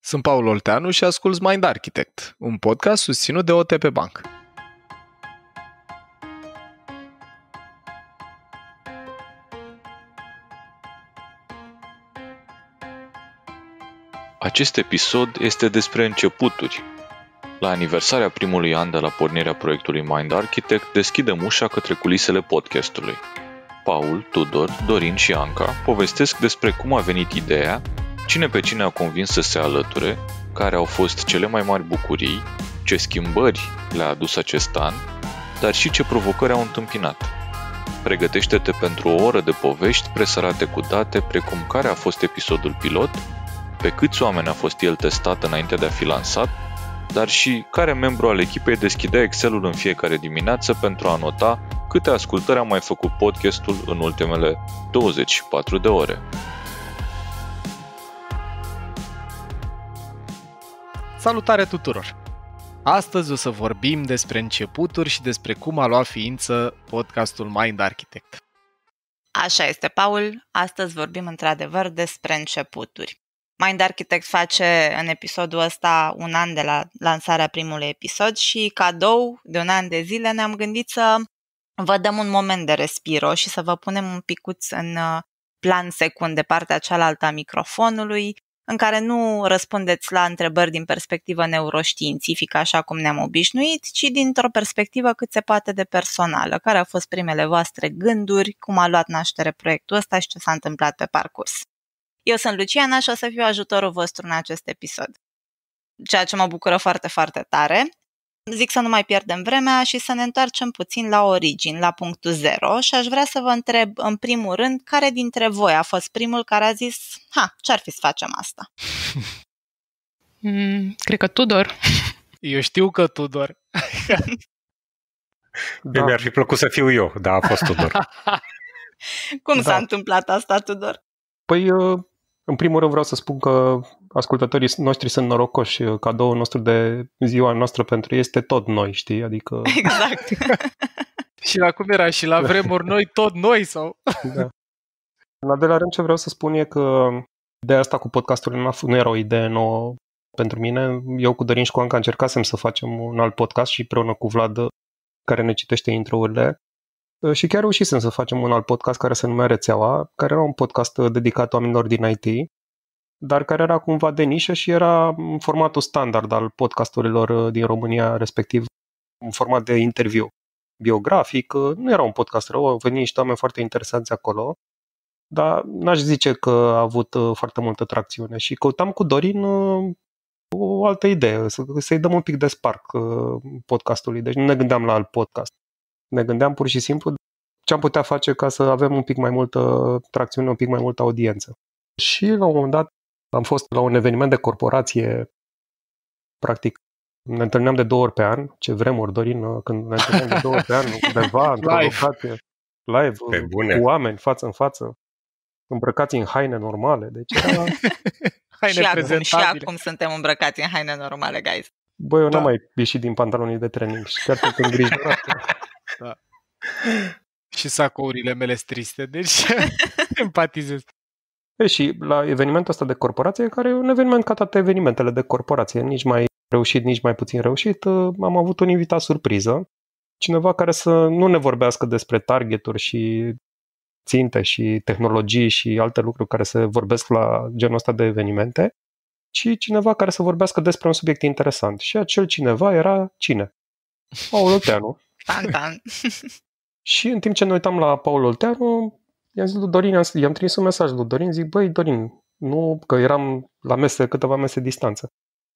Sunt Paul Olteanu și asculți Mind Architect, un podcast susținut de OTP Bank. Acest episod este despre începuturi. La aniversarea primului an de la pornirea proiectului Mind Architect, deschidem ușa către culisele podcastului. Paul, Tudor, Dorin și Anca povestesc despre cum a venit ideea, cine pe cine a convins să se alăture, care au fost cele mai mari bucurii, ce schimbări le-a adus acest an, dar și ce provocări au întâmpinat. Pregătește-te pentru o oră de povești presărate cu date precum care a fost episodul pilot, pe câți oameni a fost el testat înainte de a fi lansat, dar și care membru al echipei deschidea Excel-ul în fiecare dimineață pentru a nota câte ascultări a mai făcut podcastul în ultimele 24 de ore. Salutare tuturor! Astăzi o să vorbim despre începuturi și despre cum a luat ființă podcastul Mind Architect. Așa este, Paul. Astăzi vorbim într-adevăr despre începuturi. Mind Architect face în episodul ăsta un an de la lansarea primului episod și cadou de un an de zile ne-am gândit să vă dăm un moment de respiro și să vă punem un picuț în plan secund de partea cealaltă a microfonului, în care nu răspundeți la întrebări din perspectivă neuroștiințifică, așa cum ne-am obișnuit, ci dintr-o perspectivă cât se poate de personală. Care au fost primele voastre gânduri, cum a luat naștere proiectul ăsta și ce s-a întâmplat pe parcurs. Eu sunt Luciana și o să fiu ajutorul vostru în acest episod, ceea ce mă bucură foarte, foarte tare. Zic să nu mai pierdem vremea și să ne întoarcem puțin la origini, la punctul zero, și aș vrea să vă întreb în primul rând care dintre voi a fost primul care a zis ce-ar fi să facem asta? Cred că Tudor. Eu știu că Tudor. Da. Mi-ar fi plăcut să fiu eu, dar a fost Tudor. Cum s-a întâmplat asta, Tudor? Păi, în primul rând vreau să spun că ascultătorii noștri sunt norocoși. Cadoul nostru de ziua noastră pentru ei este tot noi, știi? Adică... Exact. Și la cum era? Și la vremuri noi, tot noi? Sau? Da. În al doilea rând, ce vreau să spun e că ideea asta cu podcastul nu era o idee nouă pentru mine. Eu cu Dorin și cu Anca încercasem să facem un alt podcast și împreună cu Vlad, care ne citește intro-urile. Și chiar reușisem să facem un alt podcast care se numea Rețeaua, care era un podcast dedicat oamenilor din IT, dar care era cumva de nișă și era în formatul standard al podcasturilor din România, respectiv în format de interviu biografic. Nu era un podcast rău, au venit niște oameni foarte interesanți acolo, dar n-aș zice că a avut foarte multă tracțiune și căutam cu Dorin o altă idee, să-i dăm un pic de spark podcastului, deci nu ne gândeam la alt podcast. Ne gândeam pur și simplu ce am putea face ca să avem un pic mai multă tracțiune, un pic mai multă audiență. Și la un moment dat am fost la un eveniment de corporație, practic ne întâlneam de 2 ori pe an, ce vremuri, Dorin, când ne întâlneam de 2 ori pe an, undeva, într-o locație, live, cu oameni, față în față, îmbrăcați în haine normale. Deci era... haine și acum suntem îmbrăcați în haine normale, guys. Băi, eu n-am mai ieșit din pantalonii de training și chiar sunt îngrijorat. Da. Și sacourile mele triste, deci empatizez. Și la evenimentul ăsta de corporație, care e un eveniment ca toate evenimentele de corporație, nici mai reușit, nici mai puțin reușit, am avut un invitat surpriză, cineva care să nu ne vorbească despre targeturi și ținte și tehnologii și alte lucruri care se vorbesc la genul ăsta de evenimente, ci cineva care să vorbească despre un subiect interesant. Și acel cineva era cine? Paul Olteanu. Și în timp ce ne uitam la Paul Olteanu, i-am zis lui Dorin, i-am trimis un mesaj lui Dorin, zic, băi, Dorin, nu, că eram la câteva mese distanță.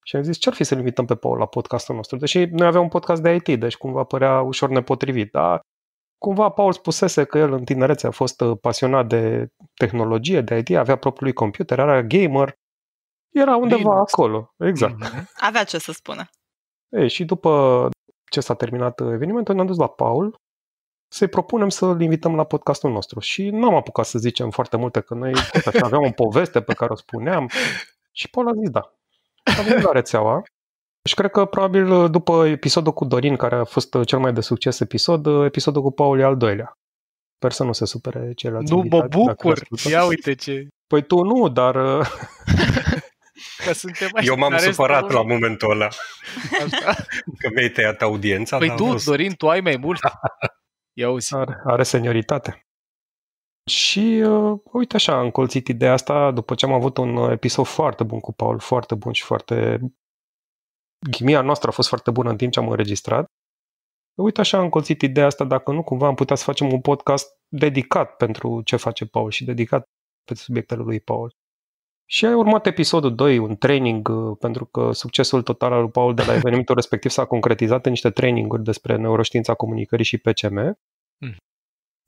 Și am zis, ce-ar fi să-l invităm pe Paul la podcastul nostru? Deși noi aveam un podcast de IT, deci cumva părea ușor nepotrivit, dar cumva Paul spusese că el în tinerețe a fost pasionat de tehnologie, de IT, avea propriul lui computer, era gamer, era undeva acolo, exact. Avea ce să spună. Și după ce s-a terminat evenimentul, ne-am dus la Paul să-i propunem să-l invităm la podcastul nostru. Și n-am apucat să zicem foarte multe, că noi aveam o poveste pe care o spuneam. Și Paul a zis da. A venit la Rețeaua. Și cred că probabil după episodul cu Dorin, care a fost cel mai de succes episodul cu Paul e al doilea. Sper să nu se supere ceilalți Nu invitați. mă bucur! Ia uite ce... Păi tu nu, dar... Că suntem mai Eu m-am supărat la momentul ăla. Așa. Că mi-ai tăiat audiența. Păi tu, Dorin, tu ai mai mult. Ia uzi. Are senioritate. Și uite așa, am încolțit ideea asta după ce am avut un episod foarte bun cu Paul, foarte bun și foarte... Chimia noastră a fost foarte bună în timp ce am înregistrat. Uite așa, am încolțit ideea asta, dacă nu, cumva am putea să facem un podcast dedicat pentru ce face Paul și dedicat pe subiectele lui Paul. Și a urmat episodul 2, un training, pentru că succesul total al lui Paul de la evenimentul respectiv s-a concretizat în niște traininguri despre neuroștiința comunicării și PCM.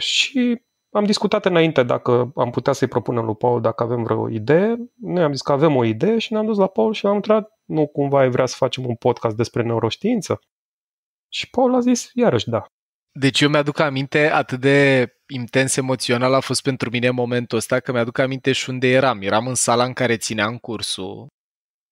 Și am discutat înainte dacă am putea să-i propunem lui Paul dacă avem vreo idee. Noi am zis că avem o idee și ne-am dus la Paul și l-am întrebat, nu cumva ai vrea să facem un podcast despre neuroștiință? Și Paul a zis, iarăși da. Deci eu mi-aduc aminte, atât de intens emoțional a fost pentru mine momentul ăsta, că mi-aduc aminte și unde eram. Eram în sala în care țineam cursul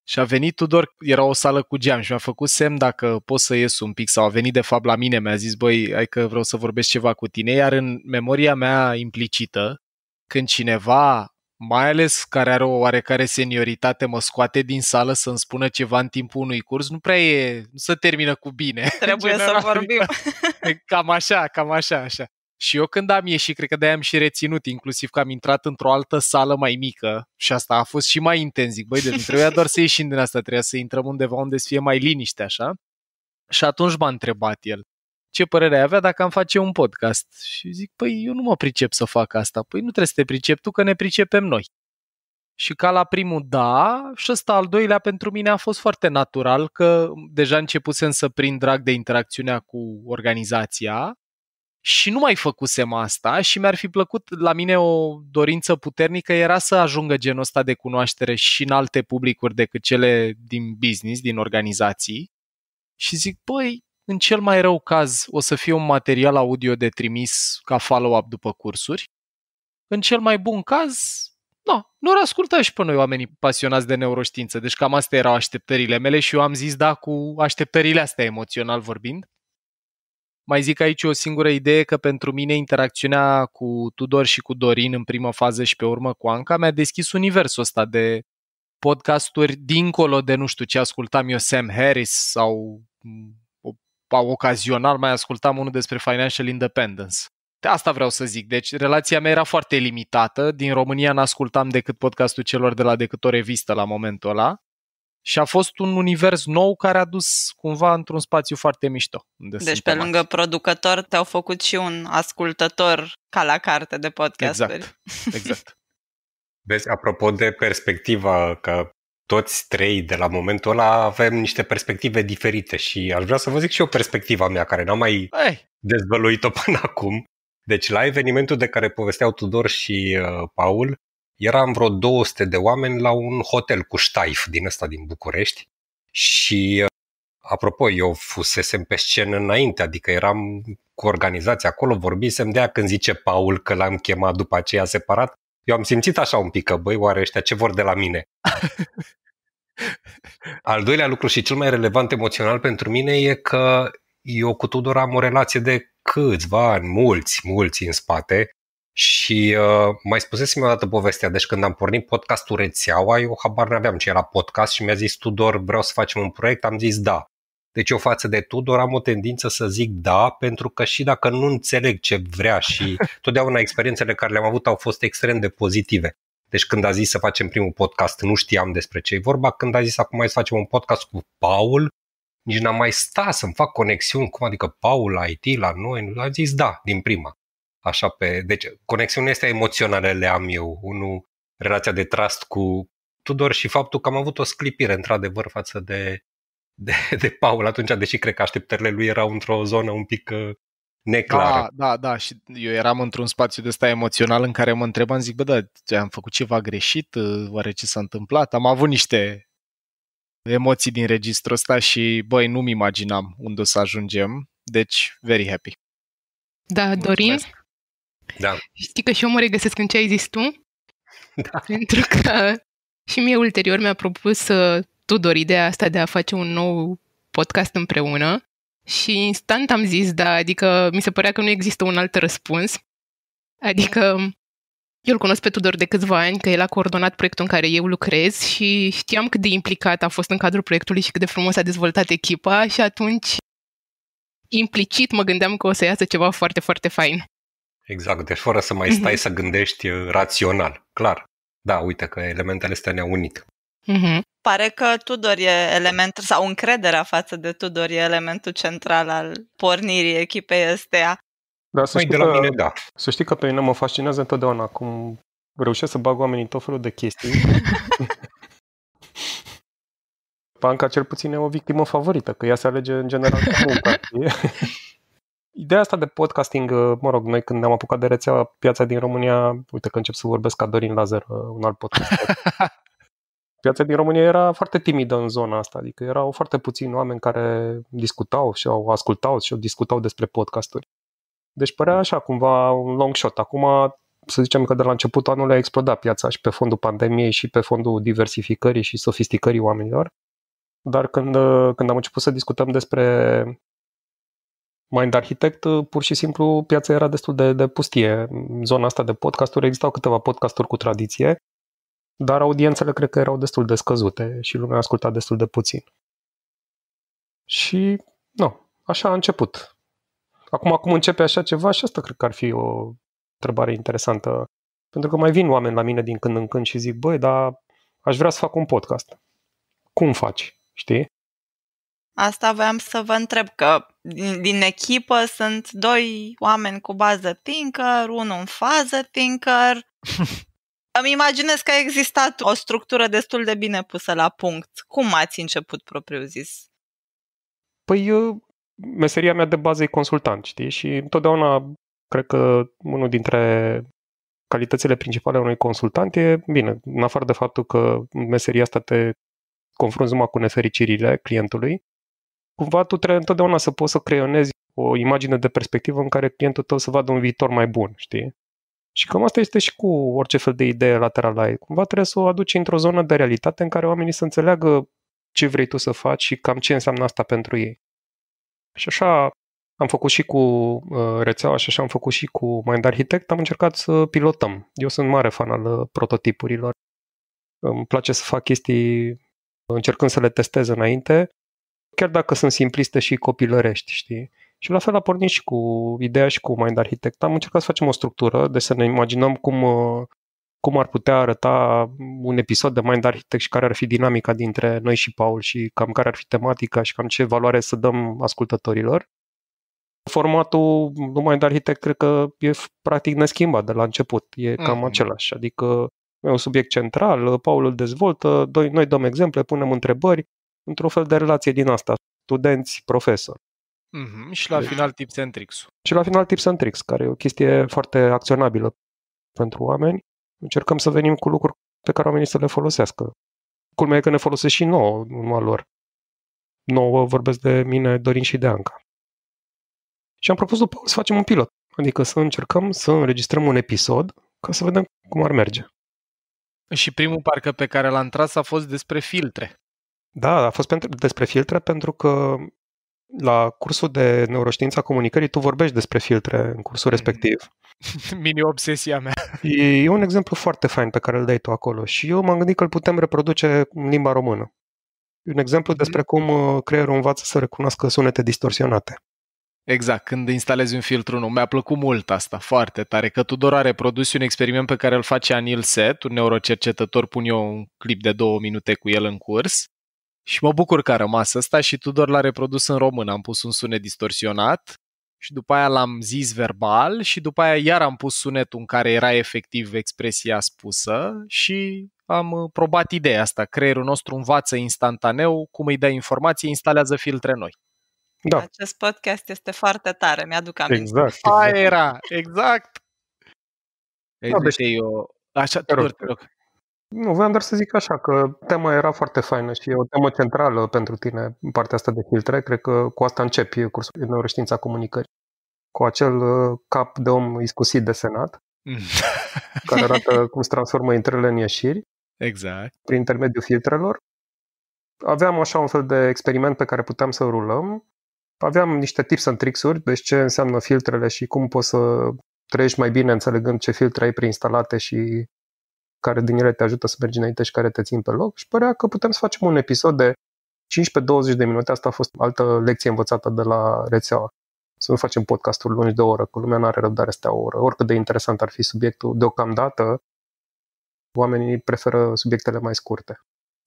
și a venit Tudor, era o sală cu geam și mi-a făcut semn dacă pot să ies un pic sau a venit de fapt la mine, mi-a zis, băi, hai că vreau să vorbesc ceva cu tine, iar în memoria mea implicită, când cineva, mai ales care are o oarecare senioritate, mă scoate din sală să-mi spună ceva în timpul unui curs, nu se termină cu bine. Trebuie să vorbim. Cam așa. Și eu când am ieșit, cred că de-aia am și reținut, inclusiv că am intrat într-o altă sală mai mică și asta a fost și mai intens. Zic, băi, deci nu trebuia doar să ieșim din asta, trebuia să intrăm undeva unde să fie mai liniște, așa. Și atunci m-a întrebat el, ce părere avea dacă am face un podcast? Și zic, păi eu nu mă pricep să fac asta. Păi nu trebuie să te pricepi tu, că ne pricepem noi. Și ca la primul da, și ăsta al doilea pentru mine a fost foarte natural, că deja începusem să prind drag de interacțiunea cu organizația și nu mai făcusem asta și mi-ar fi plăcut, la mine o dorință puternică era să ajungă genul ăsta de cunoaștere și în alte publicuri decât cele din business, din organizații. Și zic, băi, în cel mai rău caz o să fie un material audio de trimis ca follow-up după cursuri. În cel mai bun caz, nu ascultă și pe noi oamenii pasionați de neuroștiință. Deci cam astea erau așteptările mele și eu am zis da cu așteptările astea, emoțional vorbind. Mai zic aici o singură idee, că pentru mine interacțiunea cu Tudor și cu Dorin în primă fază și pe urmă cu Anca mi-a deschis universul ăsta de podcasturi dincolo de nu știu ce ascultam eu, Sam Harris sau ocazional mai ascultam unul despre financial independence. De asta vreau să zic. Deci relația mea era foarte limitată. Din România n-ascultam decât podcastul celor de la Decât o revistă la momentul ăla. Și a fost un univers nou care a dus cumva într-un spațiu foarte mișto. Deci pe lângă producător te-au făcut și un ascultător ca la carte de podcasturi. Exact. Vezi, apropo de perspectiva, că toți trei de la momentul ăla avem niște perspective diferite și aș vrea să vă zic și eu perspectiva mea, care n-am mai dezvăluit-o până acum. Deci la evenimentul de care povesteau Tudor și Paul, eram vreo 200 de oameni la un hotel cu ștaif din ăsta din București și, apropo, eu fusesem pe scenă înainte, adică eram cu organizația acolo, vorbisem, de aia când zice Paul că l-am chemat după aceea separat, eu am simțit așa un pic că, băi, oare ăștia ce vor de la mine? Al doilea lucru și cel mai relevant emoțional pentru mine e că eu cu Tudor am o relație de câțiva ani, mulți în spate și mai spusesem o dată povestea, deci când am pornit podcastul Rețeaua, eu habar n-aveam ce era podcast și mi-a zis Tudor, vreau să facem un proiect, am zis da. Deci eu față de Tudor am o tendință să zic da, pentru că și dacă nu înțeleg ce vrea și totdeauna experiențele care le-am avut au fost extrem de pozitive. Deci când a zis să facem primul podcast, nu știam despre ce e vorba, când a zis acum hai să facem un podcast cu Paul, nici n-am mai stat să-mi fac conexiuni, cum adică Paul la IT, la noi, a zis da, din prima. Așa deci conexiunile astea emoționale le am eu, relația de trust cu Tudor și faptul că am avut o sclipire într-adevăr față de Paul atunci, deși cred că așteptările lui erau într-o zonă un pic neclară. Da, și eu eram într-un spațiu de ăsta emoțional în care mă întrebam, zic, am făcut ceva greșit, oare ce s-a întâmplat? Am avut niște emoții din registrul ăsta și, nu-mi imaginam unde o să ajungem, deci, very happy. Da, Dorin? Mulțumesc. Da. Știi că și eu mă regăsesc în ce ai zis tu? Da. Pentru că și mie ulterior mi-a propus Tudor ideea asta de a face un nou podcast împreună și instant am zis da, adică mi se părea că nu există un alt răspuns. Adică Eu îl cunosc pe Tudor de câțiva ani, că el a coordonat proiectul în care eu lucrez și știam cât de implicat a fost în cadrul proiectului și cât de frumos a dezvoltat echipa și atunci implicit mă gândeam că o să iasă ceva foarte, foarte fain. Exact, deci fără să mai stai să gândești rațional, clar. Da, uite că elementele astea ne-au unit. Pare că Tudor e elementul, sau încrederea față de Tudor e elementul central al pornirii echipei astea. Da, să știi, mine, da. Să știi că pe mine mă fascinează întotdeauna cum reușesc să bag oamenii în tot felul de chestii. Panca cel puțin e o victimă favorită, că ea se alege în general ca munca. Ideea asta de podcasting, mă rog, noi când ne-am apucat de rețeaua Piața din România, uite că încep să vorbesc ca Dorin Lazar, un alt podcast. Piața din România era foarte timidă în zona asta, adică erau foarte puțini oameni care discutau și au ascultat și au discutau despre podcasturi. Deci părea așa cumva un long shot. Acum să zicem că de la începutul anului a explodat piața și pe fondul pandemiei și pe fondul diversificării și sofisticării oamenilor. Dar când am început să discutăm despre Mind Architect, pur și simplu piața era destul de pustie. În zona asta de podcasturi existau câteva podcasturi cu tradiție, dar audiențele cred că erau destul de scăzute și lumea asculta destul de puțin. Și, așa a început. Acum, cum începe așa ceva, și asta cred că ar fi o întrebare interesantă. Pentru că mai vin oameni la mine din când în când și zic, băi, dar aș vrea să fac un podcast. Cum faci? Știi? Asta voiam să vă întreb, că din echipă sunt 2 oameni cu bază Thinker, unul în fază Thinker. Îmi imaginez că a existat o structură destul de bine pusă la punct. Cum ați început propriu zis? Păi, meseria mea de bază e consultant, știi? Și întotdeauna cred că unul dintre calitățile principale a unui consultant e, bine, în afară de faptul că meseria asta te confrunți numai cu nefericirile clientului, cumva tu trebuie întotdeauna să poți să creionezi o imagine de perspectivă în care clientul tău să vadă un viitor mai bun, știi? Și cam asta este și cu orice fel de idee laterală ai. Cumva trebuie să o aduci într-o zonă de realitate în care oamenii să înțeleagă ce vrei tu să faci și cam ce înseamnă asta pentru ei. Și așa am făcut și cu rețeaua și așa am făcut și cu Mind Architect. Am încercat să pilotăm. Eu sunt mare fan al prototipurilor. Îmi place să fac chestii încercând să le testez înainte, chiar dacă sunt simpliste și copilărești, știi? Și la fel a pornit și cu ideea și cu Mind Architect. Am încercat să facem o structură, deci să ne imaginăm cum ar putea arăta un episod de Mind Architect și care ar fi dinamica dintre noi și Paul și cam care ar fi tematica și cam ce valoare să dăm ascultătorilor. Formatul lui Mind Architect cred că e practic neschimbat de la început. E cam același, adică e un subiect central, Paul îl dezvoltă, noi dăm exemple, punem întrebări, într-un fel de relație din asta, studenți, profesori. Și la final tips and tricks. Și la final tips and tricks, care e o chestie foarte acționabilă pentru oameni. Încercăm să venim cu lucruri pe care oamenii să le folosească. Culmea e că ne folosesc și nouă, numai lor. Nouă vorbesc de mine, Dorin și de Anca. Și am propus după să facem un pilot. Adică să încercăm să înregistrăm un episod ca să vedem cum ar merge. Și primul parcă pe care l-am tras a fost despre filtre. Da, a fost despre filtre pentru că la cursul de neuroștiința comunicării tu vorbești despre filtre în cursul respectiv. Mini-obsesia mea. E un exemplu foarte fain pe care îl dai tu acolo și eu m-am gândit că îl putem reproduce în limba română. E un exemplu despre cum creierul învață să recunoască sunete distorsionate. Exact, când instalezi un filtru nou. Mi-a plăcut mult asta, foarte tare, că Tudor a reprodus un experiment pe care îl face Anil Seth, un neurocercetător, pun eu un clip de 2 minute cu el în curs și mă bucur că a rămas ăsta și Tudor l-a reprodus în română. Am pus un sunet distorsionat și după aia l-am zis verbal și după aia iar am pus sunetul în care era efectiv expresia spusă și am probat ideea asta. Creierul nostru învață instantaneu, cum îi dai informație, instalează filtre noi. Da. Acest podcast este foarte tare, mi-aduc aminte. Exact. Aia era, exact. Așa, Tudor, te rog. Nu, voiam doar să zic așa, că tema era foarte faină și e o temă centrală pentru tine în partea asta de filtre. Cred că cu asta începi cursul de neuroștiința comunicării. Cu acel cap de om iscusit desenat, care arată cum se transformă intrările în ieșiri. Exact. Prin intermediul filtrelor. Aveam așa un fel de experiment pe care puteam să rulăm. Aveam niște tips and tricks-uri, deci ce înseamnă filtrele și cum poți să trăiești mai bine înțelegând ce filtre ai preinstalate și care din ele te ajută să mergi înainte și care te țin pe loc. Și părea că putem să facem un episod de 15-20 de minute. Asta a fost altă lecție învățată de la rețeaua. Să nu facem podcasturi lungi de o oră, că lumea nu are răbdare să stea o oră. Oricât de interesant ar fi subiectul, deocamdată oamenii preferă subiectele mai scurte.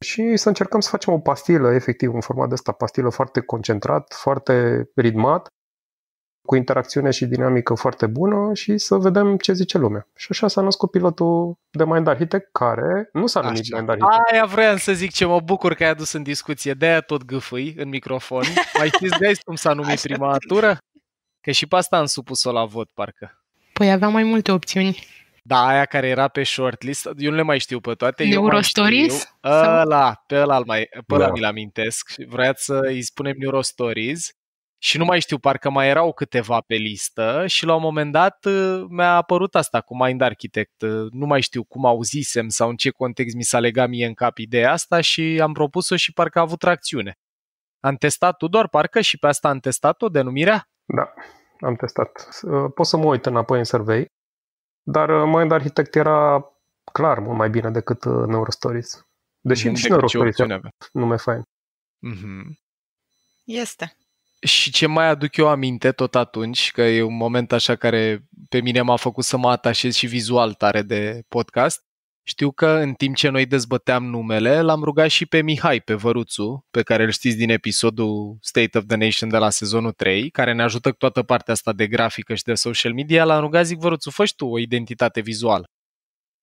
Și să încercăm să facem o pastilă, efectiv, un format de ăsta, pastilă foarte concentrat, foarte ritmat, cu interacțiune și dinamică foarte bună și să vedem ce zice lumea. Și așa s-a născut pilotul de Mind Architect, care nu s-a numit Mind Architect. Aia vreau să zic, ce mă bucur că ai adus în discuție, de-aia tot gâfâi în microfon. Mai știți, guys, cum s-a numit prima tură? Că și pe asta am supus-o la vot, parcă. Păi avea mai multe opțiuni. Da, aia care era pe shortlist, eu nu le mai știu pe toate. Neurostories? Pe ăla mi-l amintesc. Vreați să îi spunem Neurostories și nu mai știu, parcă mai erau câteva pe listă și la un moment dat mi-a apărut asta cu Mind Architect. Nu mai știu cum auzisem sau în ce context mi s-a legat mie în cap ideea asta și am propus-o și parcă a avut tracțiune. Am testat Tudor, parcă și pe asta am testat-o, denumirea? Da, am testat. Pot să mă uit înapoi în survey, dar Mind Architect era clar mult mai bine decât Neurostories. Deși și Neurostories era nume fain. Mm-hmm. Este. Și ce mai aduc eu aminte tot atunci, că e un moment așa care pe mine m-a făcut să mă atașez și vizual tare de podcast, știu că în timp ce noi dezbăteam numele, l-am rugat și pe Mihai, pe Văruțu, pe care îl știți din episodul State of the Nation de la sezonul 3, care ne ajută cu toată partea asta de grafică și de social media, l-am rugat, zic, Văruțu, fă tu o identitate vizuală.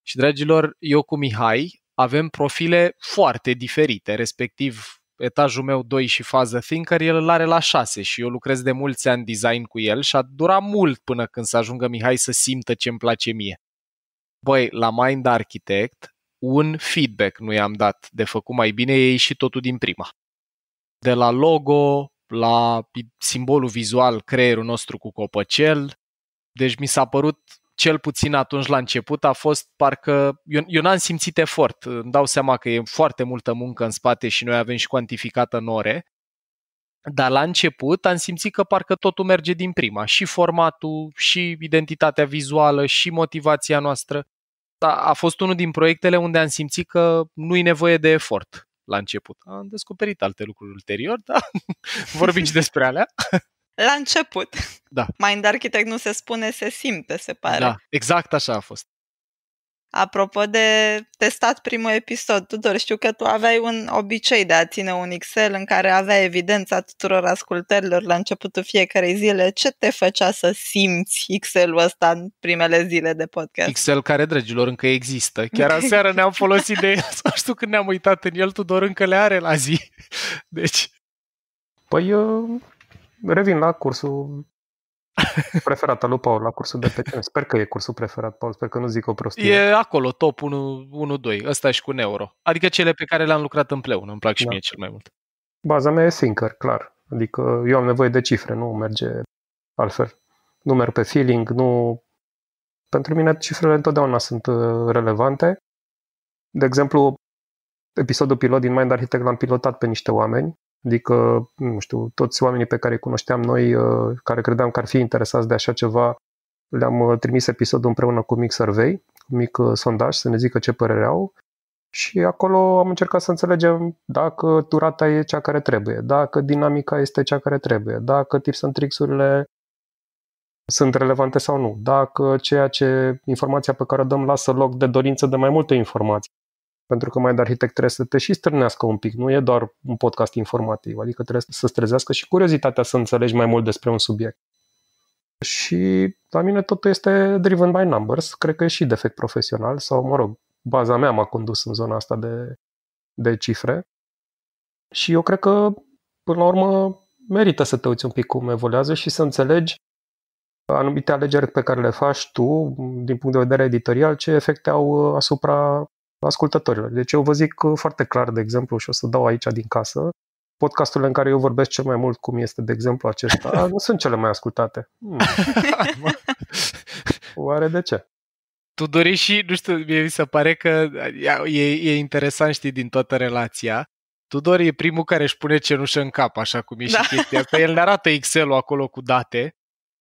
Și, dragilor, eu cu Mihai avem profile foarte diferite, respectiv etajul meu 2 și fază Thinker, el îl are la 6 și eu lucrez de mulți ani design cu el și a durat mult până când să ajungă Mihai să simtă ce-mi place mie. Băi, la Mind Architect, un feedback nu i-am dat de făcut mai bine, e ieșit totul din prima. De la logo, la simbolul vizual, creierul nostru cu copăcel, deci mi s-a părut, cel puțin atunci la început, a fost parcă, eu n-am simțit efort, îmi dau seama că e foarte multă muncă în spate și noi avem și cuantificată în ore, dar la început am simțit că parcă totul merge din prima, și formatul, și identitatea vizuală, și motivația noastră. A fost unul din proiectele unde am simțit că nu e nevoie de efort la început. Am descoperit alte lucruri ulterior, dar vorbim și despre alea. La început. Da. Mind Architect nu se spune, se simte, se pare. Da, exact așa a fost. Apropo de testat primul episod, Tudor, știu că tu aveai un obicei de a ține un Excel în care avea evidența tuturor ascultărilor la începutul fiecarei zile. Ce te făcea să simți Excel-ul ăsta în primele zile de podcast? Excel care, dragilor, încă există. Chiar aseară ne-am folosit de el. Sau știu când ne-am uitat în el, Tudor încă le are la zi. Deci... Păi, revin la cursul preferat al lui Paul, la cursul de pe Sper că e cursul preferat, Paul, sper că nu zic o prostie. E acolo, top 1-2, ăsta și cu Neuro. Adică cele pe care le-am lucrat împreună, îmi plac și mie cel mai mult. Baza mea e Thinker, clar. Adică eu am nevoie de cifre, nu merge altfel. Nu merg pe feeling, nu... Pentru mine cifrele întotdeauna sunt relevante. De exemplu, episodul pilot din Mind Architect l-am pilotat pe niște oameni, adică, nu știu, toți oamenii pe care îi cunoșteam noi, care credeam că ar fi interesați de așa ceva, le-am trimis episodul împreună cu mic survey, cu mic sondaj, să ne zică ce părere au. Și acolo am încercat să înțelegem dacă durata e cea care trebuie, dacă dinamica este cea care trebuie, dacă tips and tricks-urile sunt relevante sau nu, dacă informația pe care o dăm lasă loc de dorință de mai multe informații. Pentru că Mind Architect trebuie să te și strânească un pic, nu e doar un podcast informativ, adică trebuie să-ți trezească și curiozitatea să înțelegi mai mult despre un subiect. Și la mine totul este driven by numbers, cred că e și defect profesional sau, mă rog, baza mea m-a condus în zona asta de cifre. Și eu cred că, până la urmă, merită să te uiți un pic cum evoluează și să înțelegi anumite alegeri pe care le faci tu, din punct de vedere editorial, ce efecte au asupra ascultătorilor. Deci eu vă zic foarte clar, de exemplu, și o să dau aici din casă, podcasturile în care eu vorbesc cel mai mult, cum este, de exemplu, acesta, nu sunt cele mai ascultate. Oare de ce? Tudor, și, nu știu, mie mi se pare că e interesant, știi, din toată relația. Tudor e primul care își pune cenușă în cap, așa cum e și chestia asta. El ne arată Excel-ul acolo cu date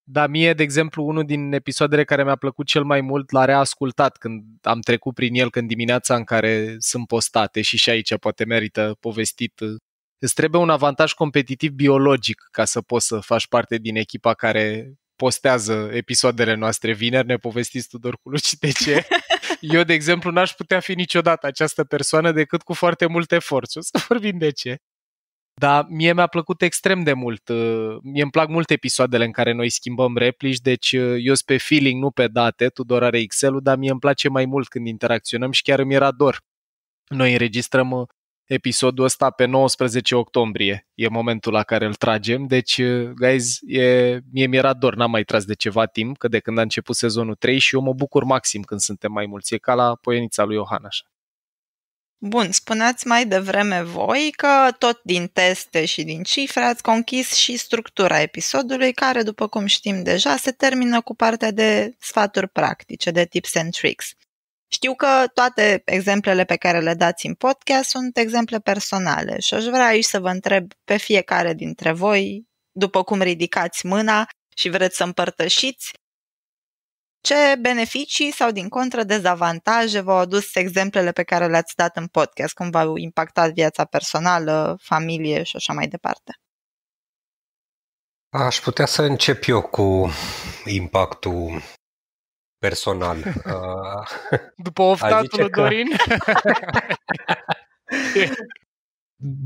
Dar mie, de exemplu, unul din episoadele care mi-a plăcut cel mai mult l-a reascultat când am trecut prin el, când dimineața în care sunt postate și aici poate merită povestit. Îți trebuie un avantaj competitiv biologic ca să poți să faci parte din echipa care postează episoadele noastre vineri. Ne povestiți, Tudor, cu Luci, de ce? Eu, de exemplu, n-aș putea fi niciodată această persoană decât cu foarte mult efort. O să vorbim de ce. Dar mie mi-a plăcut extrem de mult. Mie îmi plac multe episoadele în care noi schimbăm replici, deci eu sunt pe feeling, nu pe date. Tudor are Excel-ul, dar mie îmi place mai mult când interacționăm și chiar îmi era dor. Noi înregistrăm episodul ăsta pe 19 octombrie. E momentul la care îl tragem, deci, guys, mie mi-era dor, n-am mai tras de ceva timp, că de când a început sezonul 3 și eu mă bucur maxim când suntem mai mulți. E ca la Poienița lui Iohan, așa. Bun, spuneați mai devreme voi că tot din teste și din cifre ați conchis și structura episodului, care, după cum știm deja, se termină cu partea de sfaturi practice, de tips and tricks. Știu că toate exemplele pe care le dați în podcast sunt exemple personale și aș vrea aici să vă întreb pe fiecare dintre voi, după cum ridicați mâna și vreți să împărtășiți, ce beneficii sau, din contră, dezavantaje v-au adus exemplele pe care le-ați dat în podcast, cum v-au impactat viața personală, familie și așa mai departe? Aș putea să încep eu cu impactul personal. După oftatul lui Dorin?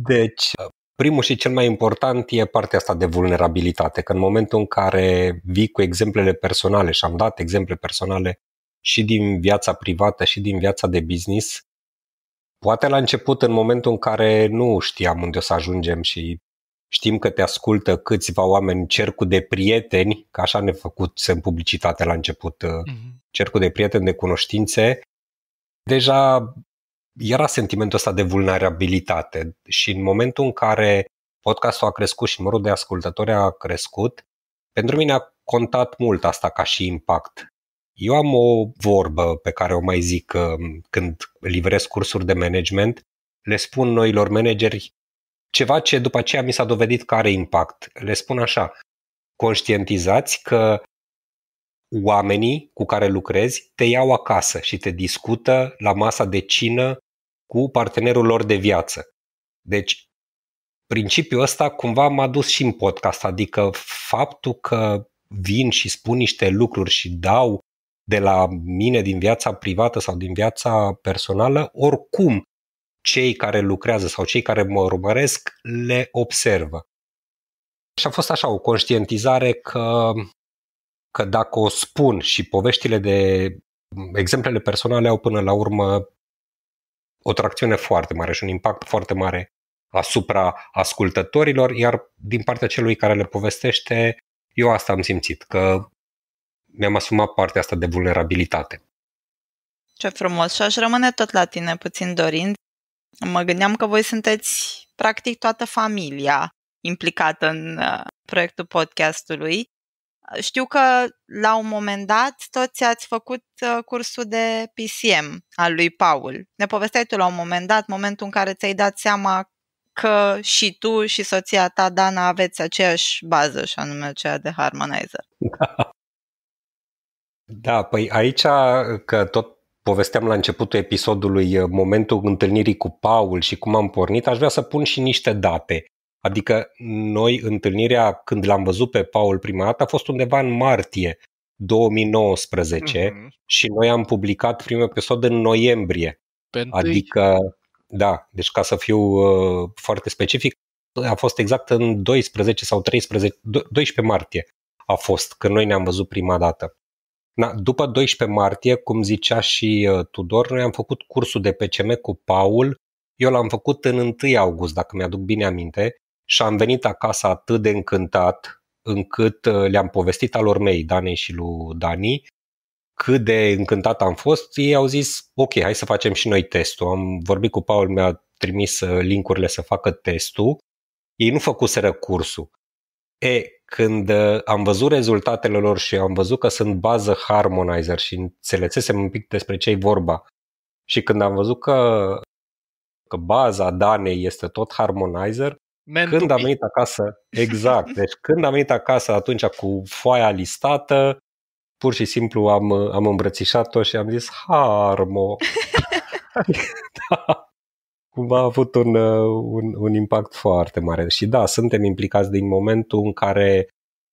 Deci, primul și cel mai important e partea asta de vulnerabilitate, că în momentul în care vii cu exemplele personale, și am dat exemple personale și din viața privată și din viața de business, poate la început, în momentul în care nu știam unde o să ajungem și știm că te ascultă câțiva oameni, cercul de prieteni, că așa ne făcut în publicitate la început, cercul de prieteni, de cunoștințe, deja era sentimentul ăsta de vulnerabilitate și în momentul în care podcastul a crescut și numărul de ascultători a crescut, pentru mine a contat mult asta ca și impact. Eu am o vorbă pe care o mai zic când livrez cursuri de management, le spun noilor manageri ceva ce după aceea mi s-a dovedit că are impact. Le spun așa: conștientizați că oamenii cu care lucrezi te iau acasă și te discută la masa de cină cu partenerul lor de viață. Deci, principiul ăsta cumva m-a dus și în podcast, adică faptul că vin și spun niște lucruri și dau de la mine din viața privată sau din viața personală, oricum cei care lucrează sau cei care mă urmăresc le observă. Și a fost așa o conștientizare că dacă o spun și poveștile de exemplele personale au până la urmă o tracțiune foarte mare și un impact foarte mare asupra ascultătorilor, iar din partea celui care le povestește, eu asta am simțit, că mi-am asumat partea asta de vulnerabilitate. Ce frumos! Și aș rămâne tot la tine puțin, Dorin. Mă gândeam că voi sunteți practic toată familia implicată în proiectul podcastului. Știu că la un moment dat toți ați făcut cursul de PCM al lui Paul. Ne povesteai tu la un moment dat, momentul în care ți-ai dat seama că și tu și soția ta, Dana, aveți aceeași bază, și anume aceea de Harmonizer. Da, păi aici, că tot povesteam la începutul episodului momentul întâlnirii cu Paul și cum am pornit, aș vrea să pun și niște date. Adică noi, întâlnirea, când l-am văzut pe Paul prima dată, a fost undeva în martie 2019 și noi am publicat primul episod în noiembrie. Adică, da, deci ca să fiu foarte specific, a fost exact în 12 sau 12 martie a fost când noi ne-am văzut prima dată. După 12 martie, cum zicea și Tudor, noi am făcut cursul de PCM cu Paul. Eu l-am făcut în 1 august, dacă mi-aduc bine aminte, și am venit acasă atât de încântat încât le-am povestit alor mei, Danei și lui Dani, cât de încântat am fost. Ei au zis, ok, hai să facem și noi testul. Am vorbit cu Paul, mi-a trimis link-urile să facă testul. Ei nu făcuseră cursul. Când am văzut rezultatele lor și am văzut că sunt bază Harmonizer și înțelesesem un pic despre ce-i vorba și când am văzut că baza Danei este tot Harmonizer, Când am venit acasă, exact, deci când am venit acasă atunci cu foaia listată, pur și simplu am îmbrățișat-o și am zis, Harmo! Da. A avut un impact foarte mare. Și da, suntem implicați din momentul în care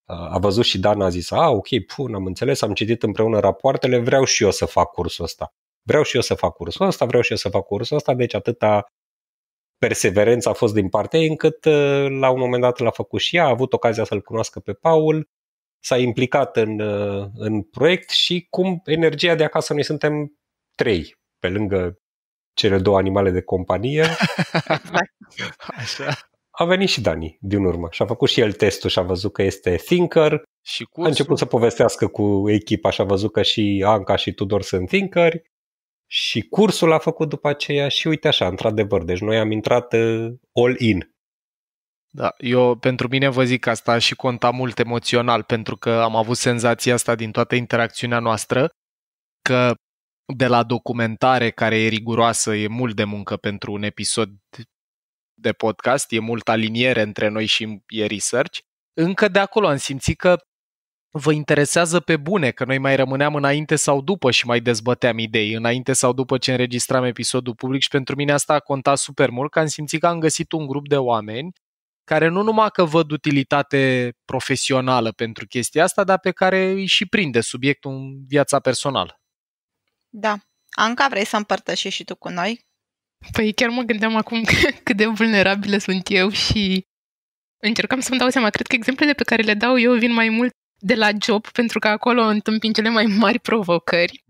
a văzut și Dan, a zis, ok, am înțeles, am citit împreună rapoartele, vreau și eu să fac cursul ăsta. Deci atâta perseverență a fost din partea ei, încât la un moment dat l-a făcut și ea, a avut ocazia să-l cunoască pe Paul, s-a implicat în proiect și cum energia de acasă, noi suntem 3, pe lângă cele 2 animale de companie. Așa. A venit și Dani din urmă și a făcut și el testul și a văzut că este thinker. Și cursul? A început să povestească cu echipa și a văzut că și Anca și Tudor sunt thinkeri. Și cursul l-a făcut după aceea și uite așa, într-adevăr, deci noi am intrat all in. Da, eu pentru mine vă zic că asta și conta mult emoțional, pentru că am avut senzația asta din toată interacțiunea noastră, că de la documentare, care e riguroasă, e mult de muncă pentru un episod de podcast, e mult aliniere între noi și e research, încă de acolo am simțit că vă interesează pe bune, că noi mai rămâneam înainte sau după și mai dezbăteam idei, înainte sau după ce înregistram episodul public și pentru mine asta a contat super mult, că am simțit că am găsit un grup de oameni care nu numai că văd utilitate profesională pentru chestia asta, dar pe care îi și prinde subiectul în viața personală. Da. Anca, vrei să împărtășești și tu cu noi? Păi chiar mă gândeam acum cât de vulnerabilă sunt eu și încercam să-mi dau seama. Cred că exemplele pe care le dau eu vin mai mult de la job, pentru că acolo întâmpin cele mai mari provocări.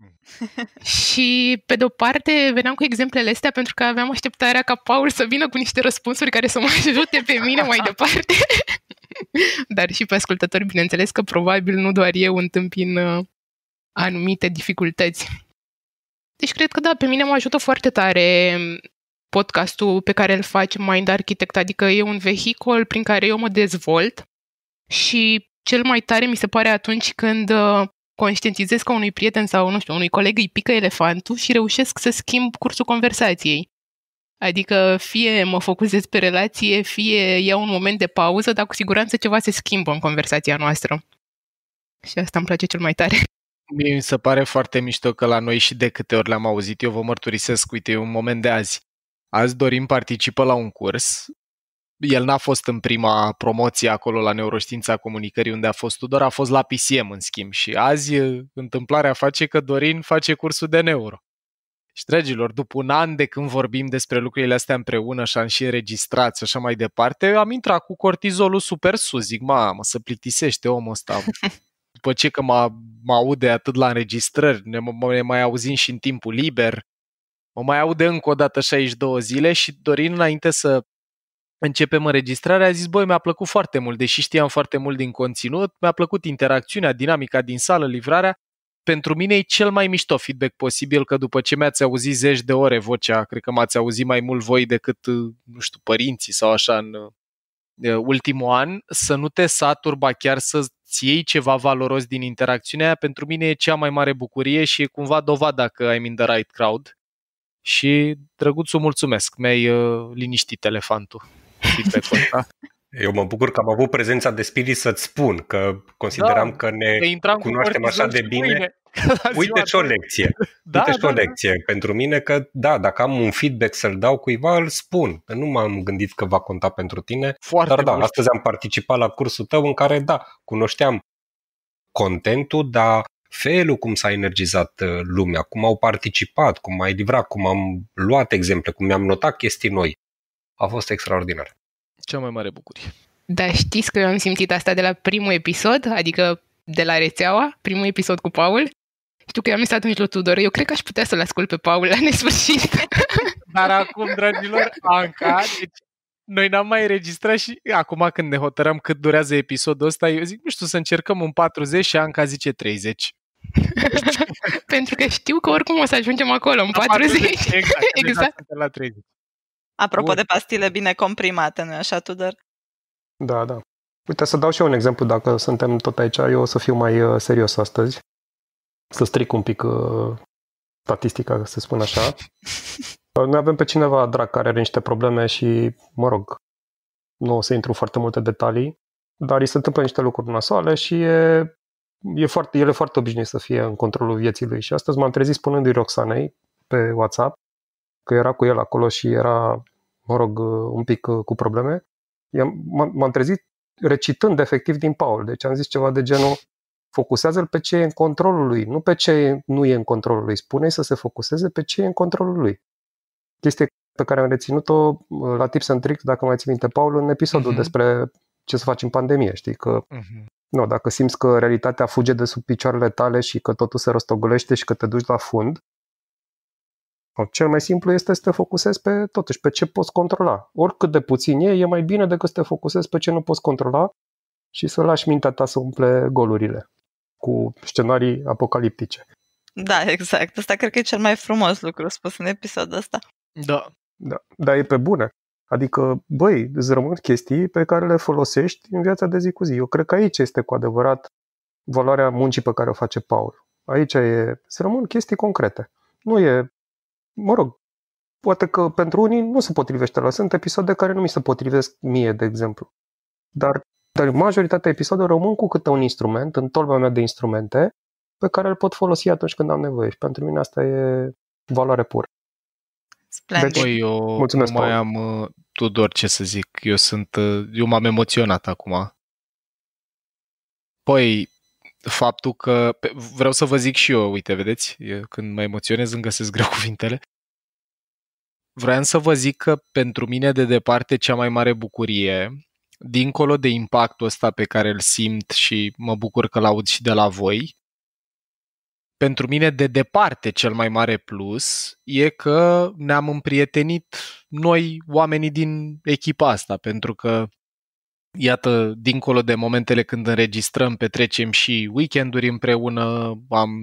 Și pe de-o parte veneam cu exemplele astea pentru că aveam așteptarea ca Paul să vină cu niște răspunsuri care să mă ajute pe mine mai departe. Dar și pe ascultători, bineînțeles că probabil nu doar eu întâmpin anumite dificultăți. Deci cred că da, pe mine mă ajută foarte tare podcastul pe care îl face Mind Architect, adică e un vehicul prin care eu mă dezvolt și cel mai tare mi se pare atunci când conștientizez că unui prieten sau, nu știu, unui coleg îi pică elefantul și reușesc să schimb cursul conversației. Adică fie mă focusez pe relație, fie iau un moment de pauză, dar cu siguranță ceva se schimbă în conversația noastră. Și asta îmi place cel mai tare. Mie mi se pare foarte mișto că la noi și de câte ori le-am auzit, eu vă mărturisesc, uite, e un moment de azi. Azi Dorin participă la un curs. El n-a fost în prima promoție acolo la Neuroștiința Comunicării unde a fost Tudor, a fost la PCM în schimb. Și azi întâmplarea face că Dorin face cursul de neuro. Și, dragilor, după un an de când vorbim despre lucrurile astea împreună și am și înregistrat și așa mai departe, am intrat cu cortizolul super sus. Zic, mamă, să plictisește omul ăsta. După ce că mă aude atât la înregistrări, ne mai auzim și în timpul liber, mă mai aude încă o dată 62 zile și Dorin, înainte să începem înregistrarea, a zis, băi, mi-a plăcut foarte mult, deși știam foarte mult din conținut, mi-a plăcut interacțiunea, dinamica din sală, livrarea. Pentru mine e cel mai mișto feedback posibil, că după ce mi-ați auzit zeci de ore vocea, cred că m-ați auzit mai mult voi decât, nu știu, părinții sau așa în ultimul an, să nu te saturi, ba chiar să-ți iei ceva valoros din interacțiunea aia, pentru mine e cea mai mare bucurie și e cumva dovada că I'm in the right crowd. Și, drăguțul, mulțumesc, mi-ai liniștit elefantul. Feedback-ul ăsta. Eu mă bucur că am avut prezența de spirit să-ți spun că consideram că ne cunoaștem așa de bine. Uite-și o lecție. Uite-și o lecție pentru mine că, da, dacă am un feedback să-l dau cuiva, îl spun. Nu m-am gândit că va conta pentru tine. Foarte dar da, mult. astăzi am participat la cursul tău în care, da, cunoșteam contentul, dar felul cum s-a energizat lumea, cum au participat, cum ai livrat, cum am luat exemple, cum mi-am notat chestii noi. A fost extraordinar. Cea mai mare bucurie. Da, știți că eu am simțit asta de la primul episod, adică de la rețeaua, primul episod cu Paul. Știu că eu am zis atunci lui Tudor, eu cred că aș putea să-l ascult pe Paul la nesfârșit. Dar acum, dragilor, Anca, deci noi n-am mai înregistrat și acum când ne hotărăm cât durează episodul ăsta, eu zic, nu știu, să încercăm în 40 și Anca zice 30. Pentru că știu că oricum o să ajungem acolo, în 40. Exact. La 30. Apropo de pastile bine comprimate, nu-i așa, Tudor? Da, da. Uite, să dau și eu un exemplu, dacă suntem tot aici, eu o să fiu mai serios astăzi. Să stric un pic statistica, să spun așa. Noi avem pe cineva drag care are niște probleme și, mă rog, nu o să intru foarte multe detalii, dar îi se întâmplă niște lucruri nasoale și el e foarte obișnuit să fie în controlul vieții lui. Și astăzi m-am trezit spunându-i Roxanei pe WhatsApp că era cu el acolo și era, un pic cu probleme. M-am trezit recitând efectiv din Paul. Deci am zis ceva de genul: focusează-l pe ce e în controlul lui, nu pe ce nu e în controlul lui. Spune-i să se focuseze pe ce e în controlul lui. Chestia pe care am reținut-o la Tips and Tricks, dacă mai ții minte, Paul, în episodul despre ce să faci în pandemie. Știi că dacă simți că realitatea fuge de sub picioarele tale și că totul se rostogolește și că te duci la fund, cel mai simplu este să te focusezi pe ce poți controla. Oricât de puțin e mai bine decât să te focusezi pe ce nu poți controla și să lași mintea ta să umple golurile cu scenarii apocaliptice. Da, exact. Asta cred că e cel mai frumos lucru spus în episodul ăsta. Da. Dar e pe bune. Adică, băi, îți rămân chestii pe care le folosești în viața de zi cu zi. Eu cred că aici este cu adevărat valoarea muncii pe care o face Paul. Aici se rămân chestii concrete. Nu e, poate că pentru unii nu se potrivește la. Sunt episoade care nu mi se potrivesc mie, de exemplu. Dar majoritatea episodelor rămân cu câte un instrument în tolba mea de instrumente pe care îl pot folosi atunci când am nevoie. Și pentru mine asta e valoare pură. Splendid. Deci, eu nu mai am, Tudor, ce să zic. Eu m-am emoționat acum. Păi, faptul că vreau să vă zic și eu, uite, vedeți, când mă emoționez îmi găsesc greu cuvintele. Vreau să vă zic că pentru mine de departe cea mai mare bucurie, dincolo de impactul ăsta pe care îl simt și mă bucur că l-aud și de la voi, pentru mine de departe cel mai mare plus e că ne-am împrietenit noi, oamenii din echipa asta, pentru că iată, dincolo de momentele când înregistrăm, petrecem și weekenduri împreună,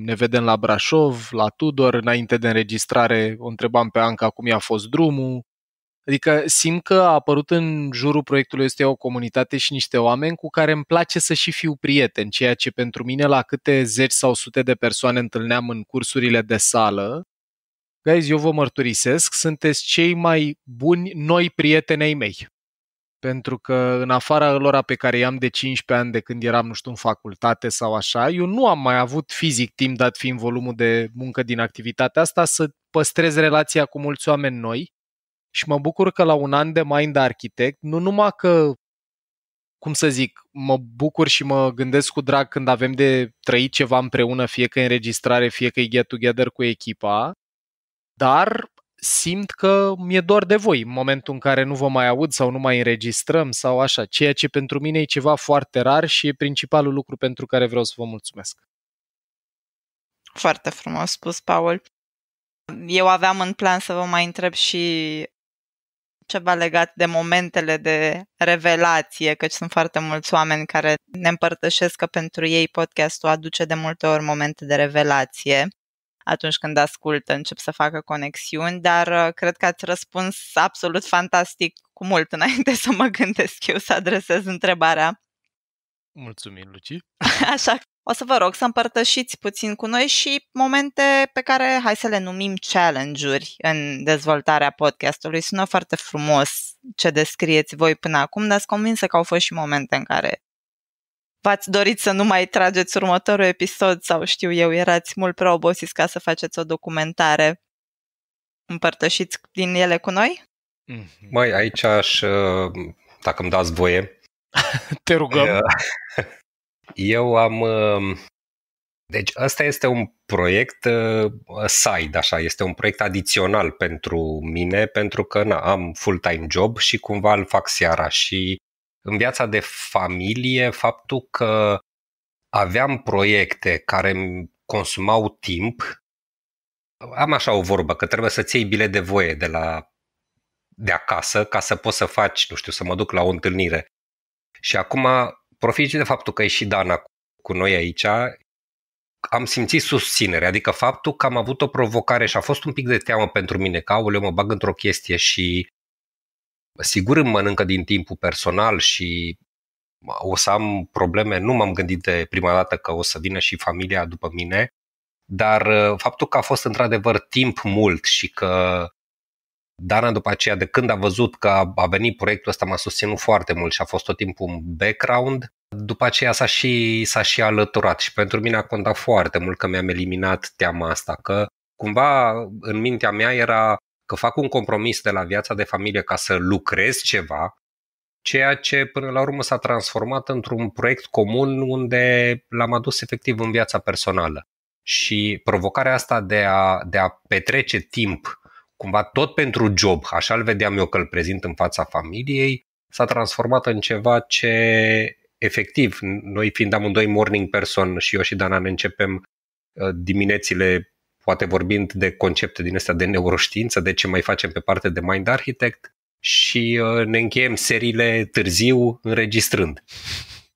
ne vedem la Brașov, la Tudor, înainte de înregistrare o întrebam pe Anca cum i-a fost drumul. Adică simt că a apărut în jurul proiectului ăsta o comunitate și niște oameni cu care îmi place să și fiu prieten, ceea ce pentru mine la câte zeci sau sute de persoane întâlneam în cursurile de sală. Guys, eu vă mărturisesc, sunteți cei mai buni noi prieteni ai mei. Pentru că în afara lor pe care i-am de 15 ani de când eram, nu știu, în facultate sau așa, eu nu am mai avut fizic timp, dat fiind volumul de muncă din activitatea asta, să păstrez relația cu mulți oameni noi. Și mă bucur că la un an de Mind Architect, nu numai că, cum să zic, mă bucur și mă gândesc cu drag când avem de trăit ceva împreună, fie că e înregistrare, fie că e get-together cu echipa, dar simt că mi-e dor de voi în momentul în care nu vă mai aud sau nu mai înregistrăm sau așa, ceea ce pentru mine e ceva foarte rar și e principalul lucru pentru care vreau să vă mulțumesc. Foarte frumos spus, Paul. Eu aveam în plan să vă mai întreb și ceva legat de momentele de revelație, căci sunt foarte mulți oameni care ne împărtășesc că pentru ei podcastul aduce de multe ori momente de revelație. Atunci când ascultă, încep să facă conexiuni, dar cred că ați răspuns absolut fantastic, cu mult înainte să mă gândesc eu să adresez întrebarea. Mulțumim, Luci. Așa, o să vă rog să împărtășiți puțin cu noi și momente pe care, hai să le numim challenge-uri în dezvoltarea podcastului. Sună foarte frumos ce descrieți voi până acum, dar sunt convinsă că au fost și momente în care v-ați dorit să nu mai trageți următorul episod sau știu eu, erați mult prea obosiți ca să faceți o documentare. Împărtășiți din ele cu noi? Măi, aici dacă îmi dați voie. Te rugăm. Eu am... Deci ăsta este un proiect side, așa, este un proiect adițional pentru mine, pentru că am full-time job și cumva îl fac seara și în viața de familie, faptul că aveam proiecte care îmi consumau timp, am așa o vorbă, că trebuie să-ți iei bilet de voie de acasă ca să poți să faci, nu știu, să mă duc la o întâlnire. Și acum, profit de faptul că e și Dana cu noi aici, am simțit susținere, adică faptul că am avut o provocare și a fost un pic de teamă pentru mine, că aoleu, mă bag într-o chestie și sigur îmi mănâncă din timpul personal și o să am probleme, nu m-am gândit de prima dată că o să vină și familia după mine, dar faptul că a fost într-adevăr timp mult și că Dana după aceea, de când a văzut că a venit proiectul ăsta, m-a susținut foarte mult și a fost tot timpul un background. După aceea s-a și alăturat și pentru mine a contat foarte mult că mi-am eliminat teama asta, că cumva în mintea mea era că fac un compromis de la viața de familie ca să lucrez ceva, ceea ce până la urmă s-a transformat într-un proiect comun unde l-am adus efectiv în viața personală. Și provocarea asta de a petrece timp cumva tot pentru job, așa îl vedeam eu că îl prezint în fața familiei, s-a transformat în ceva ce efectiv, noi fiind amândoi morning person și eu și Dana ne începem diminețile poate vorbind de concepte din astea de neuroștiință, de ce mai facem pe parte de Mind Architect și ne încheiem seriile târziu înregistrând.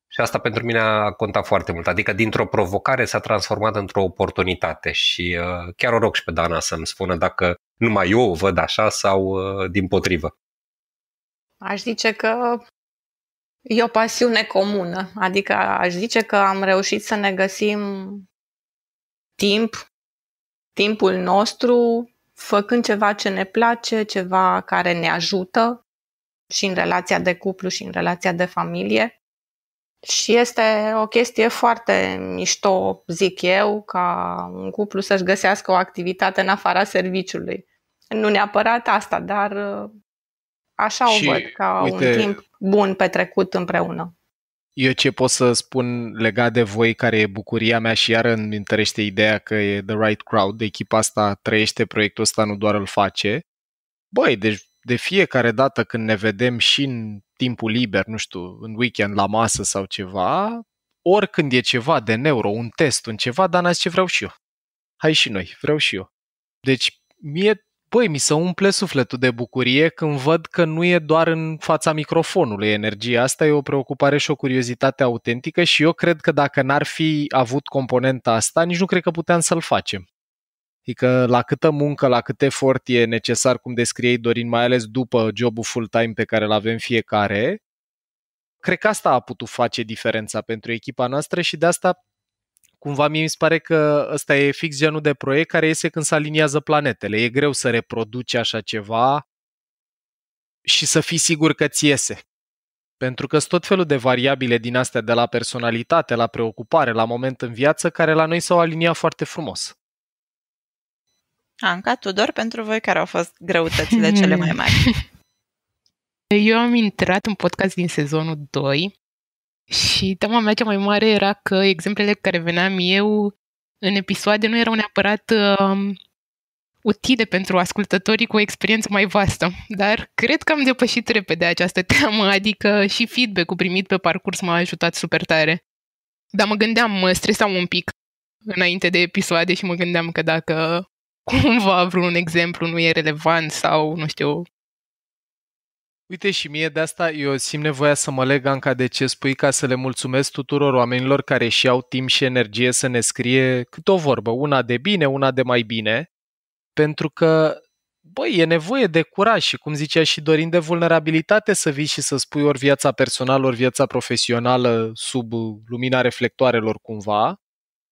Și asta pentru mine a contat foarte mult. Adică dintr-o provocare s-a transformat într-o oportunitate și chiar o rog și pe Dana să-mi spună dacă numai eu o văd așa sau dimpotrivă. Aș zice că e o pasiune comună. Adică aș zice că am reușit să ne găsim timpul nostru, făcând ceva ce ne place, ceva care ne ajută și în relația de cuplu și în relația de familie. Și este o chestie foarte mișto, zic eu, ca un cuplu să-și găsească o activitate în afara serviciului. Nu neapărat asta, dar așa și, o văd, ca uite, un timp bun petrecut împreună. Eu ce pot să spun legat de voi, care e bucuria mea și iar îmi întărește ideea că e the right crowd, echipa asta trăiește proiectul ăsta, nu doar îl face. Băi, deci de fiecare dată când ne vedem și în timpul liber, nu știu, în weekend la masă sau ceva, oricând e ceva de neuro, un test, un ceva, Dana zice vreau și eu. Hai și noi, vreau și eu. Deci mi se umple sufletul de bucurie când văd că nu e doar în fața microfonului energia asta, e o preocupare și o curiozitate autentică și eu cred că dacă n-ar fi avut componenta asta, nici nu cred că puteam să-l facem. Adică la câtă muncă, la cât efort e necesar, cum descriei, Dorin, mai ales după jobul full-time pe care îl avem fiecare, cred că asta a putut face diferența pentru echipa noastră și de asta cumva mie mi se pare că ăsta e fix genul de proiect care iese când se aliniază planetele. E greu să reproduci așa ceva și să fii sigur că ți iese. Pentru că sunt tot felul de variabile din astea, de la personalitate, la preocupare, la moment în viață, care la noi s-au aliniat foarte frumos. Anca, Tudor, pentru voi care au fost greutățile cele mai mari? Eu am intrat în podcast din sezonul 2 și teama mea cea mai mare era că exemplele care veneam eu în episoade nu erau neapărat utile pentru ascultătorii cu o experiență mai vastă. Dar cred că am depășit repede această teamă, adică și feedback-ul primit pe parcurs m-a ajutat super tare. Dar mă stresam un pic înainte de episoade și mă gândeam că dacă cumva vreun exemplu nu e relevant sau nu știu. Uite, și mie de asta eu simt nevoia să mă leg, Anca, de ce spui, ca să le mulțumesc tuturor oamenilor care și au timp și energie să ne scrie câte o vorbă, una de bine, una de mai bine, pentru că, băi, e nevoie de curaj și, cum zicea și Dorin, de vulnerabilitate să vii și să spui ori viața personală, ori viața profesională sub lumina reflectoarelor cumva.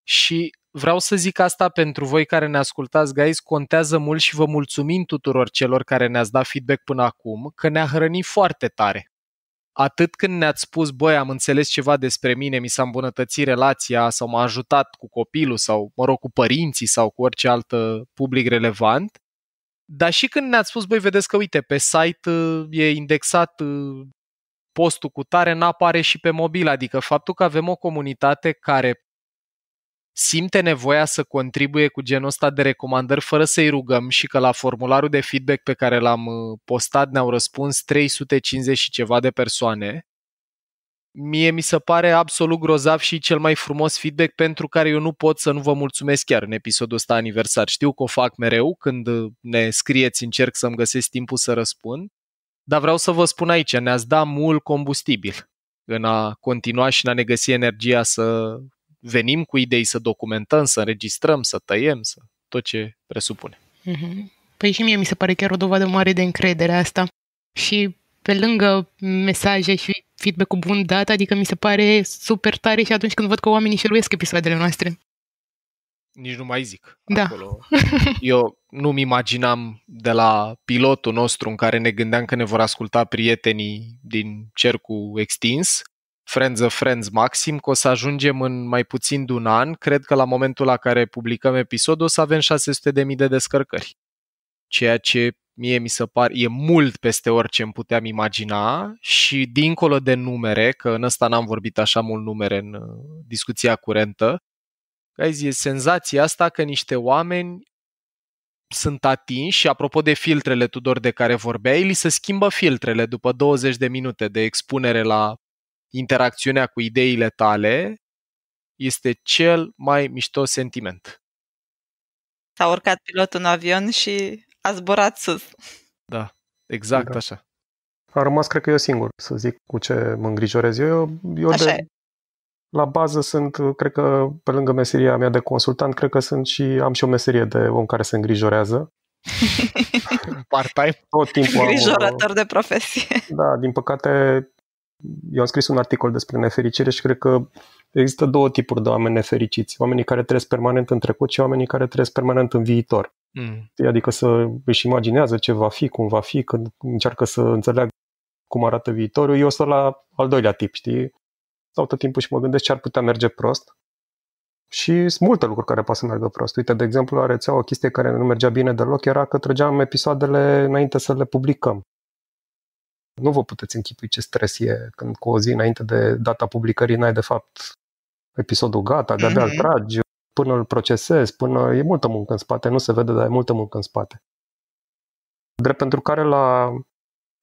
Și vreau să zic asta pentru voi care ne ascultați, guys, contează mult și vă mulțumim tuturor celor care ne-ați dat feedback până acum, că ne-a hrănit foarte tare. Atât când ne-ați spus, băi, am înțeles ceva despre mine, mi s-a îmbunătățit relația sau m-a ajutat cu copilul sau, mă rog, cu părinții sau cu orice alt public relevant, dar și când ne-ați spus, băi, vedeți că, uite, pe site e indexat postul cu tare, n-apare și pe mobil, adică faptul că avem o comunitate care simte nevoia să contribuie cu genul ăsta de recomandări fără să-i rugăm și că la formularul de feedback pe care l-am postat ne-au răspuns 350 și ceva de persoane, mie mi se pare absolut grozav și cel mai frumos feedback pentru care eu nu pot să nu vă mulțumesc chiar în episodul ăsta aniversar. Știu că o fac mereu, când ne scrieți încerc să-mi găsesc timpul să răspund, dar vreau să vă spun aici, ne-ați dat mult combustibil în a continua și în a ne găsi energia să venim cu idei, să documentăm, să înregistrăm, să tăiem, să tot ce presupune. Păi și mie mi se pare chiar o dovadă mare de încredere asta. Și pe lângă mesaje și feedback-ul bun dat, adică mi se pare super tare și atunci când văd că oamenii șeruiesc episoadele noastre. Nici nu mai zic. Da. Acolo. Eu nu-mi imaginam de la pilotul nostru în care ne gândeam că ne vor asculta prietenii din cercul extins, Friends of Friends maxim, că o să ajungem în mai puțin de un an. Cred că la momentul la care publicăm episodul o să avem 600.000 de descărcări. Ceea ce mie mi se pare e mult peste orice îmi puteam imagina și dincolo de numere, că în ăsta n-am vorbit așa mult numere în discuția curentă, e senzația asta că niște oameni sunt atinși și apropo de filtrele, Tudor, de care vorbeai, li se schimbă filtrele după 20 de minute de expunere la interacțiunea cu ideile tale, este cel mai mișto sentiment. S-a urcat pilotul în avion și a zburat sus. Da, exact Da. așa. A rămas, cred că eu singur, să zic cu ce mă îngrijorez. Eu Așa e. la bază sunt, cred că pe lângă meseria mea de consultant, cred că am și o meserie de om care se îngrijorează. Part-time? Tot timpul Îngrijorător de profesie. Da, din păcate, eu am scris un articol despre nefericire și cred că există două tipuri de oameni nefericiți. Oamenii care trăiesc permanent în trecut și oamenii care trăiesc permanent în viitor. Adică să își imaginează ce va fi, cum va fi, când încearcă să înțeleagă cum arată viitorul. Eu sunt la al doilea tip, știi? Stau tot timpul și mă gândesc ce ar putea merge prost. Și sunt multe lucruri care pot să meargă prost. Uite, de exemplu, la rețea o chestie care nu mergea bine deloc era că trăgeam episoadele înainte să le publicăm. Nu vă puteți închipui ce stres e când cu o zi înainte de data publicării n-ai de fapt episodul gata, de-abia îl tragi, până îl procesezi, până e multă muncă în spate, nu se vede, dar e multă muncă în spate. Drept pentru care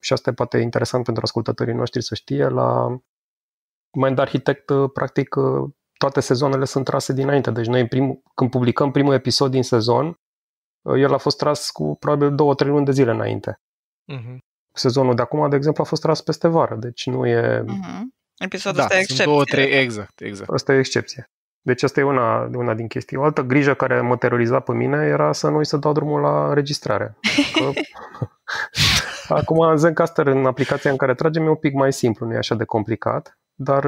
și asta e poate interesant pentru ascultătorii noștri să știe, la Mind Architect, practic, toate sezoanele sunt trase dinainte. Deci noi când publicăm primul episod din sezon, el a fost tras cu probabil 2-3 luni de zile înainte. Sezonul de acum, de exemplu, a fost tras peste vară, deci nu e... Episodul ăsta e excepție. 2-3, exact. Asta e excepție. Deci asta e una din chestii. O altă grijă care mă teroriza pe mine era să nu îi să dau drumul la înregistrare. Acum în Zencastr, în aplicația în care tragem, e un pic mai simplu, nu e așa de complicat, dar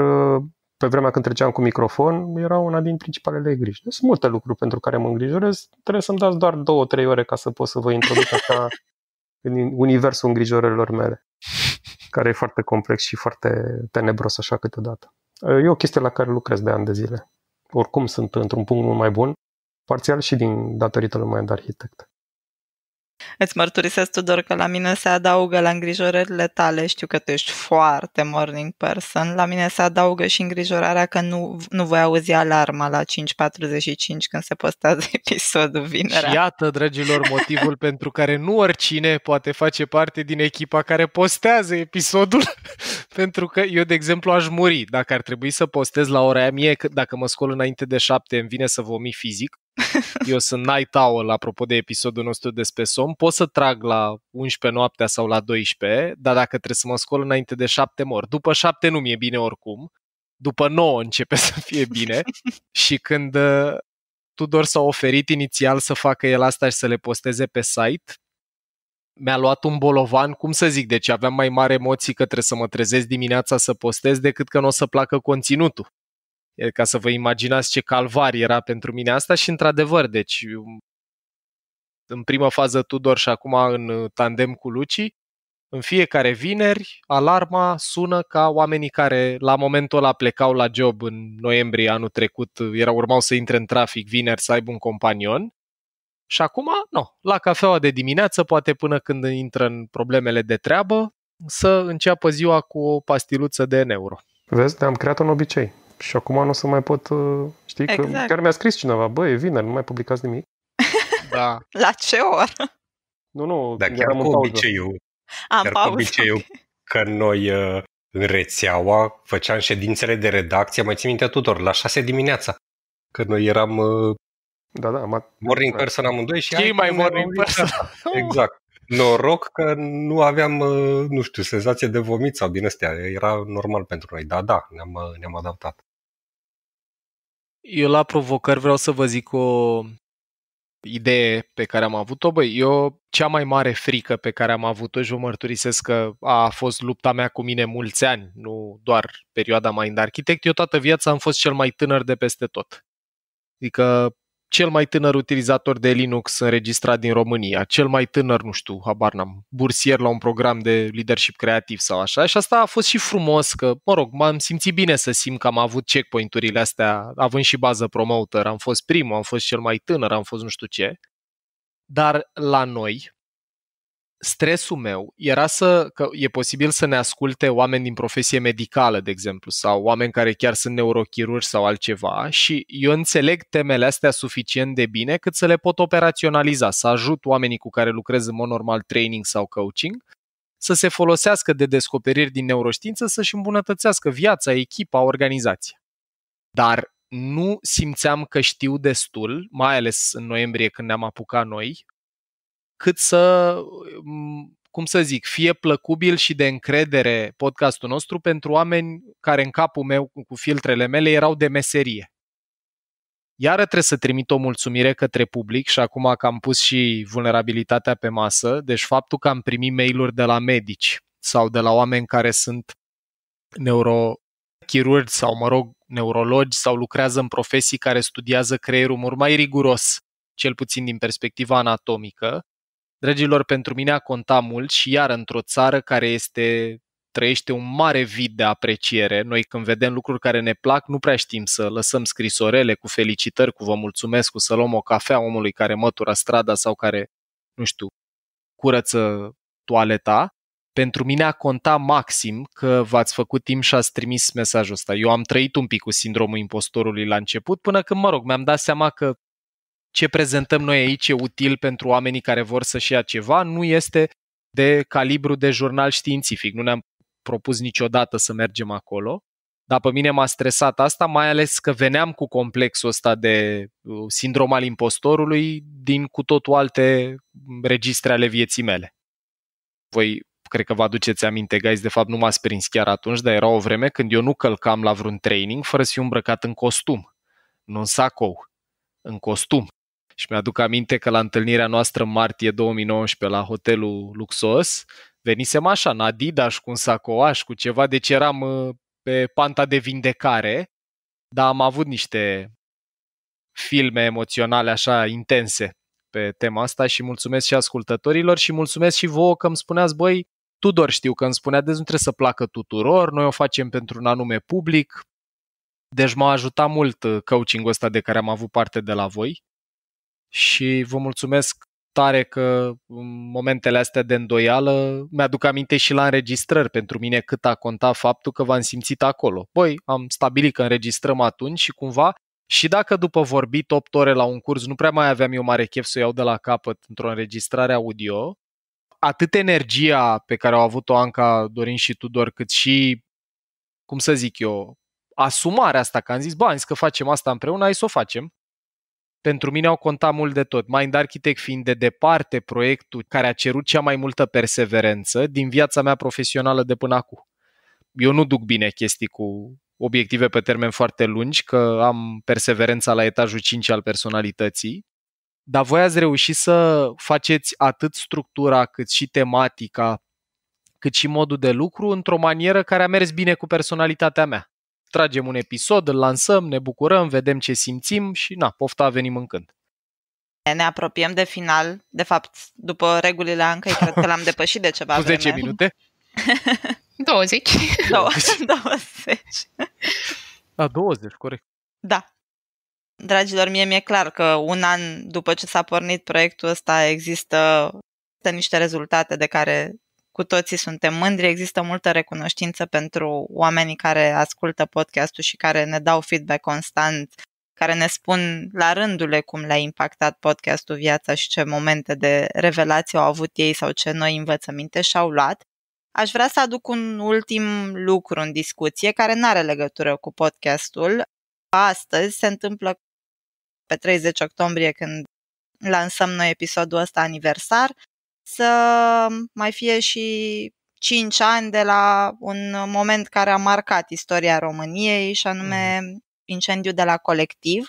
pe vremea când treceam cu microfon, era una din principalele griji. Deci sunt multe lucruri pentru care mă îngrijorez, trebuie să-mi dați doar 2-3 ore ca să pot să vă introduc așa în universul îngrijorărilor mele, care e foarte complex și foarte tenebros așa câteodată. E o chestie la care lucrez de ani de zile. Oricum sunt într-un punct mult mai bun, parțial și datorită lui Mind Architect. Îți mărturisesc, Tudor, că la mine se adaugă la îngrijorările tale, știu că tu ești foarte morning person, la mine se adaugă și îngrijorarea că nu voi auzi alarma la 5:45 când se postează episodul vinerea. Și iată, dragilor, motivul pentru care nu oricine poate face parte din echipa care postează episodul, pentru că eu, de exemplu, aș muri dacă ar trebui să postez la ora aia. Mie, dacă mă scol înainte de 7, îmi vine să vomit fizic. Eu sunt night owl, apropo de episodul nostru despre somn. Pot să trag la 11 noaptea sau la 12, dar dacă trebuie să mă scol înainte de 7, mor. După 7 nu mi-e bine oricum. După 9 începe să fie bine. Și când Tudor s-a oferit inițial să facă el asta și să le posteze pe site, mi-a luat un bolovan, cum să zic, deci aveam mai mari emoții că trebuie să mă trezesc dimineața să postez decât că nu o să placă conținutul. Ca să vă imaginați ce calvar era pentru mine asta și într-adevăr, deci în prima fază Tudor și acum în tandem cu Luci, în fiecare vineri alarma sună ca oamenii care la momentul ăla plecau la job în noiembrie anul trecut, urmau să intre în trafic vineri să aibă un companion și acum, la cafeaua de dimineață, poate până când intră în problemele de treabă, să înceapă ziua cu o pastiluță de €1. Vezi, am creat un obicei. Și acum nu o să mai pot, știi, exact. Că chiar mi-a scris cineva, e vineri, nu mai publicați nimic. Da. La ce oră? Nu, dar chiar cu obiceiul. Obiceiul că noi în rețeaua făceam ședințele de redacție, mai țin minte Tudor, la 6 dimineața. Că noi eram morning person amândoi și ei mai morning person. Exact. Noroc că nu aveam, senzație de vomit sau din astea. Era normal pentru noi. Da, ne-am adaptat. Eu la provocări vreau să vă zic o idee pe care am avut-o. Eu cea mai mare frică pe care am avut-o și vă mărturisesc că a fost lupta mea cu mine mulți ani, nu doar perioada Mind Architect. Eu toată viața am fost cel mai tânăr de peste tot. Adică cel mai tânăr utilizator de Linux înregistrat din România, cel mai tânăr, nu știu, habar n-am, bursier la un program de leadership creativ sau așa. Și asta a fost și frumos, că, mă rog, m-am simțit bine să simt că am avut checkpoint-urile astea, având și bază promoter, am fost primul, am fost cel mai tânăr, am fost nu știu ce. Dar la noi, stresul meu era că e posibil să ne asculte oameni din profesie medicală, de exemplu, sau oameni care chiar sunt neurochirurgi sau altceva și eu înțeleg temele astea suficient de bine cât să le pot operaționaliza, să ajut oamenii cu care lucrez în mod normal training sau coaching să se folosească de descoperiri din neuroștiință să-și îmbunătățească viața, echipa, organizația. Dar nu simțeam că știu destul, mai ales în noiembrie când ne-am apucat noi, cât să, cum să zic, fie plăcubil și de încredere podcastul nostru pentru oameni care în capul meu, cu filtrele mele, erau de meserie. Iară trebuie să trimit o mulțumire către public și acum că am pus și vulnerabilitatea pe masă, deci faptul că am primit mail-uri de la medici sau de la oameni care sunt neurochirurgi sau, mă rog, neurologi sau lucrează în profesii care studiază creierul mult mai riguros, cel puțin din perspectiva anatomică. Dragilor, pentru mine a contat mult și iar într-o țară care trăiește un mare vid de apreciere. Noi când vedem lucruri care ne plac, nu prea știm să lăsăm scrisorele cu felicitări, cu vă mulțumesc, cu să luăm o cafea omului care mătură strada sau care, nu știu, curăță toaleta. Pentru mine a contat maxim că v-ați făcut timp și ați trimis mesajul ăsta. Eu am trăit un pic cu sindromul impostorului la început, până când, mă rog, mi-am dat seama că ce prezentăm noi aici e util pentru oamenii care vor să-și ia ceva, nu este de calibru de jurnal științific. Nu ne-am propus niciodată să mergem acolo, dar pe mine m-a stresat asta, mai ales că veneam cu complexul ăsta de sindrom al impostorului din cu totul alte registre ale vieții mele. Voi cred că vă aduceți aminte, guys, de fapt nu m-ați prins chiar atunci, dar era o vreme când eu nu călcam la vreun training fără să fiu îmbrăcat în costum, nu în sacou, în costum. Și mi-aduc aminte că la întâlnirea noastră în martie 2019 la hotelul luxos, venisem așa, în Adidas, cu un sacoaș, cu ceva, deci eram pe panta de vindecare, dar am avut niște filme emoționale așa intense pe tema asta și mulțumesc și ascultătorilor și mulțumesc și vouă că îmi spuneați, băi, Tudor știu că îmi spunea, deci nu trebuie să placă tuturor, noi o facem pentru un anume public, deci m-a ajutat mult coaching-ul ăsta de care am avut parte de la voi. Și vă mulțumesc tare că în momentele astea de îndoială mi-aduc aminte și la înregistrări pentru mine cât a contat faptul că v-am simțit acolo. Băi, am stabilit că înregistrăm atunci și cumva, și dacă după vorbit 8 ore la un curs nu prea mai aveam eu mare chef să o iau de la capăt într-o înregistrare audio, atât energia pe care au avut-o Anca, Dorin și Tudor, cât și, cum să zic eu, asumarea asta, că am zis, am zis că facem asta împreună, hai să o facem. Pentru mine au contat mult de tot. Mind Architect fiind de departe proiectul care a cerut cea mai multă perseverență din viața mea profesională de până acum. Eu nu duc bine chestii cu obiective pe termen foarte lungi, că am perseverența la etajul 5 al personalității, dar voi ați reușit să faceți atât structura, cât și tematica, cât și modul de lucru într-o manieră care a mers bine cu personalitatea mea. Tragem un episod, îl lansăm, ne bucurăm, vedem ce simțim și pofta, venim mâncând. Ne apropiem de final. De fapt, după regulile Ancăi, cred că l-am depășit de ceva vreme. 10 minute? 20. 20. Da, 20, corect. Da. Dragilor, mie mi-e clar că un an după ce s-a pornit proiectul ăsta există niște rezultate de care cu toții suntem mândri, există multă recunoștință pentru oamenii care ascultă podcastul și care ne dau feedback constant, care ne spun la rândule cum le-a impactat podcastul viața și ce momente de revelație au avut ei sau ce noi învățăminte și-au luat. Aș vrea să aduc un ultim lucru în discuție care nu are legătură cu podcastul. Astăzi se întâmplă pe 30 octombrie, când lansăm noi episodul ăsta aniversar, să mai fie și 5 ani de la un moment care a marcat istoria României, și anume incendiul de la Colectiv.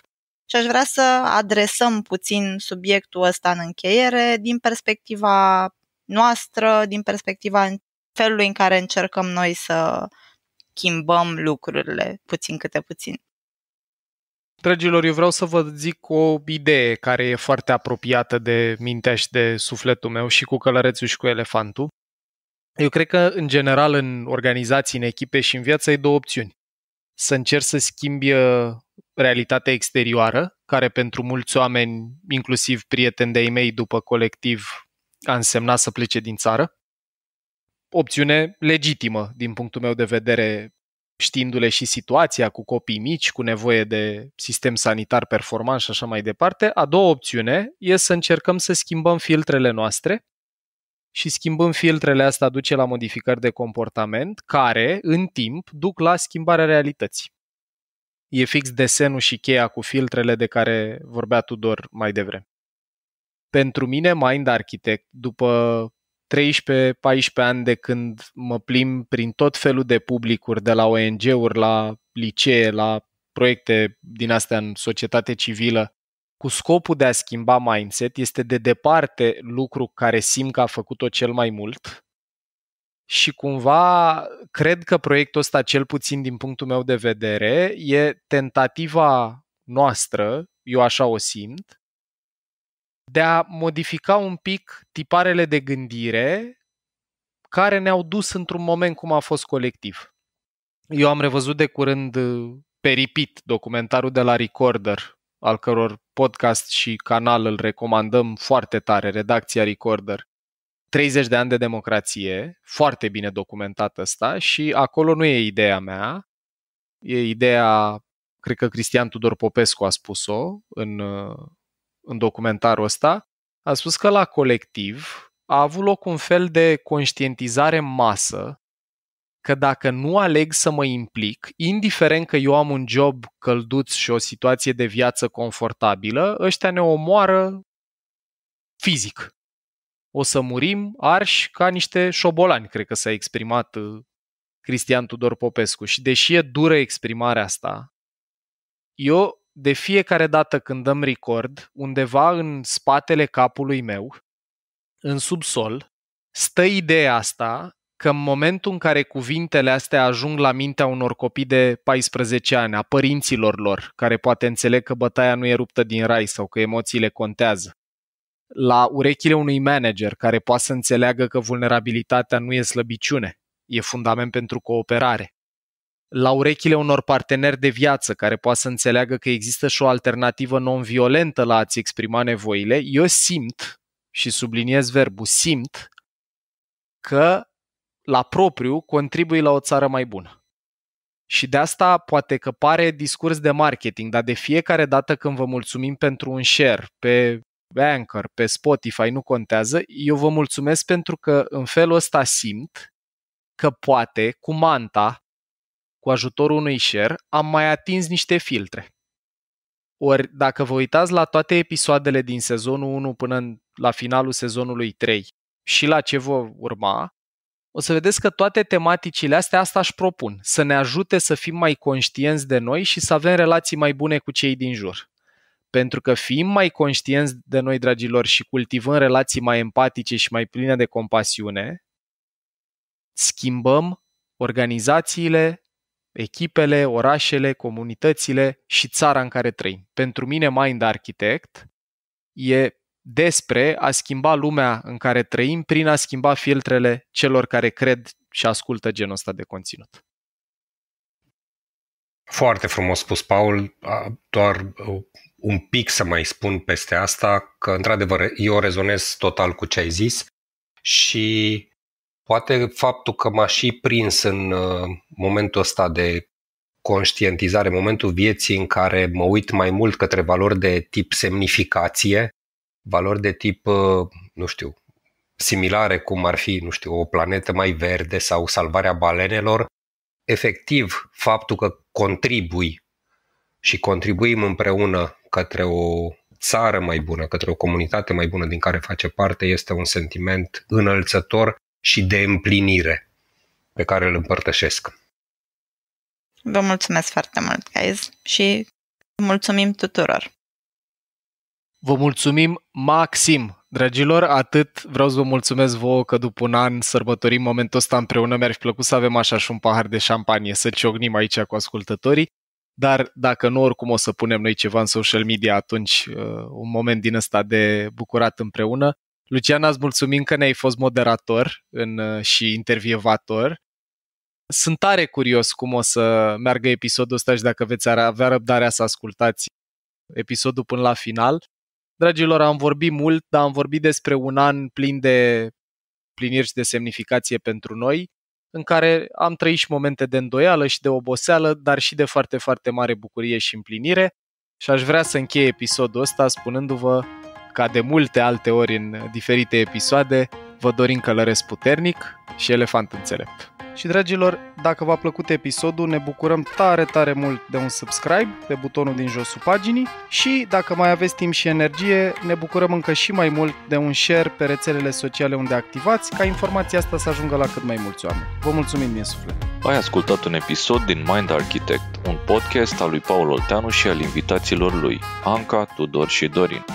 Și aș vrea să adresăm puțin subiectul ăsta în încheiere din perspectiva noastră, din perspectiva felului în care încercăm noi să schimbăm lucrurile puțin câte puțin. Dragilor, eu vreau să vă zic o idee care e foarte apropiată de mintea și de sufletul meu și cu călărețul și cu elefantul. Eu cred că, în general, în organizații, în echipe și în viață, ai două opțiuni. Să încerci să schimbi realitatea exterioară, care pentru mulți oameni, inclusiv prieteni de-ai mei după colectiv, a însemnat să plece din țară. Opțiune legitimă, din punctul meu de vedere, știindu-le și situația cu copii mici, cu nevoie de sistem sanitar performant și așa mai departe. A doua opțiune e să încercăm să schimbăm filtrele noastre și schimbând filtrele astea duce la modificări de comportament care, în timp, duc la schimbarea realității. E fix desenul și cheia cu filtrele de care vorbea Tudor mai devreme. Pentru mine, Mind Architect, după 13-14 ani de când mă plimb prin tot felul de publicuri, de la ONG-uri, la licee, la proiecte din astea în societate civilă, cu scopul de a schimba mindset, este de departe lucru care simt că a făcut-o cel mai mult și cumva cred că proiectul ăsta, cel puțin din punctul meu de vedere, e tentativa noastră, eu așa o simt, de a modifica un pic tiparele de gândire care ne-au dus într-un moment cum a fost colectiv. Eu am revăzut de curând pe repeat documentarul de la Recorder, al căror podcast și canal îl recomandăm foarte tare, redacția Recorder. 30 de ani de democrație, foarte bine documentat ăsta și acolo nu e ideea mea, e ideea, cred că Cristian Tudor Popescu a spus-o în documentarul ăsta, a spus că la colectiv a avut loc un fel de conștientizare în masă că dacă nu aleg să mă implic, indiferent că eu am un job călduț și o situație de viață confortabilă, ăștia ne omoară fizic. O să murim arși ca niște șobolani, cred că s-a exprimat Cristian Tudor Popescu. Și deși e dură exprimarea asta, eu de fiecare dată când dăm record, undeva în spatele capului meu, în subsol, stă ideea asta că în momentul în care cuvintele astea ajung la mintea unor copii de 14 ani, a părinților lor, care poate înțeleg că bătaia nu e ruptă din rai sau că emoțiile contează, la urechile unui manager care poate să înțeleagă că vulnerabilitatea nu e slăbiciune, e fundament pentru cooperare, la urechile unor parteneri de viață care poate să înțeleagă că există și o alternativă non-violentă la a-ți exprima nevoile, eu simt, și subliniez verbul simt, că la propriu contribui la o țară mai bună. Și de asta poate că pare discurs de marketing, dar de fiecare dată când vă mulțumim pentru un share pe Anchor, pe Spotify, nu contează, eu vă mulțumesc pentru că în felul ăsta simt că poate, cu Manta, cu ajutorul unui share, am mai atins niște filtre. Ori dacă vă uitați la toate episoadele din sezonul 1 până la finalul sezonului 3 și la ce vă urma, o să vedeți că toate tematicile astea asta își propun, să ne ajute să fim mai conștienți de noi și să avem relații mai bune cu cei din jur. Pentru că fiind mai conștienți de noi, dragilor, și cultivând relații mai empatice și mai pline de compasiune, schimbăm organizațiile, echipele, orașele, comunitățile și țara în care trăim. Pentru mine, Mind Architect e despre a schimba lumea în care trăim prin a schimba filtrele celor care cred și ascultă genul ăsta de conținut. Foarte frumos spus, Paul. Doar un pic să mai spun peste asta, că într-adevăr eu rezonez total cu ce ai zis și poate faptul că m-a și prins în momentul ăsta de conștientizare, momentul vieții în care mă uit mai mult către valori de tip semnificație, valori de tip, nu știu, similare cum ar fi, nu știu, o planetă mai verde sau salvarea balenelor, efectiv faptul că contribui și contribuim împreună către o țară mai bună, către o comunitate mai bună din care face parte, este un sentiment înălțător și de împlinire pe care îl împărtășesc. Vă mulțumesc foarte mult, guys, și mulțumim tuturor. Vă mulțumim maxim, dragilor, atât vreau să vă mulțumesc vouă că după un an sărbătorim momentul ăsta împreună. Mi-ar fi plăcut să avem așa și un pahar de șampanie, să ciocnim aici cu ascultătorii. dar dacă nu, oricum o să punem noi ceva în social media atunci, un moment din ăsta de bucurat împreună. Luciana, îți mulțumim că ne-ai fost moderator și intervievator. Sunt tare curios cum o să meargă episodul ăsta și dacă veți avea răbdarea să ascultați episodul până la final. Dragilor, am vorbit mult, dar am vorbit despre un an plin de pliniri și de semnificație pentru noi, în care am trăit și momente de îndoială și de oboseală, dar și de foarte, foarte mare bucurie și împlinire. Și aș vrea să închei episodul ăsta spunându-vă, ca de multe alte ori în diferite episoade, vă dorim călăresc puternic și elefant înțelept. Și, dragilor, dacă v-a plăcut episodul, ne bucurăm tare, tare mult de un subscribe pe butonul din josul paginii și, dacă mai aveți timp și energie, ne bucurăm încă și mai mult de un share pe rețelele sociale unde activați, ca informația asta să ajungă la cât mai mulți oameni. Vă mulțumim din suflet! Ai ascultat un episod din Mind Architect, un podcast al lui Paul Olteanu și al invitaților lui, Anca, Tudor și Dorin.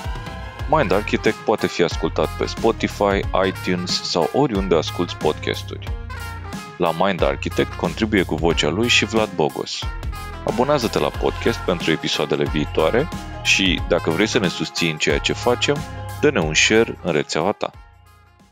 Mind Architect poate fi ascultat pe Spotify, iTunes sau oriunde asculți podcasturi. La Mind Architect contribuie cu vocea lui și Vlad Bogos. Abonează-te la podcast pentru episoadele viitoare și, dacă vrei să ne susții în ceea ce facem, dă-ne un share în rețeaua ta.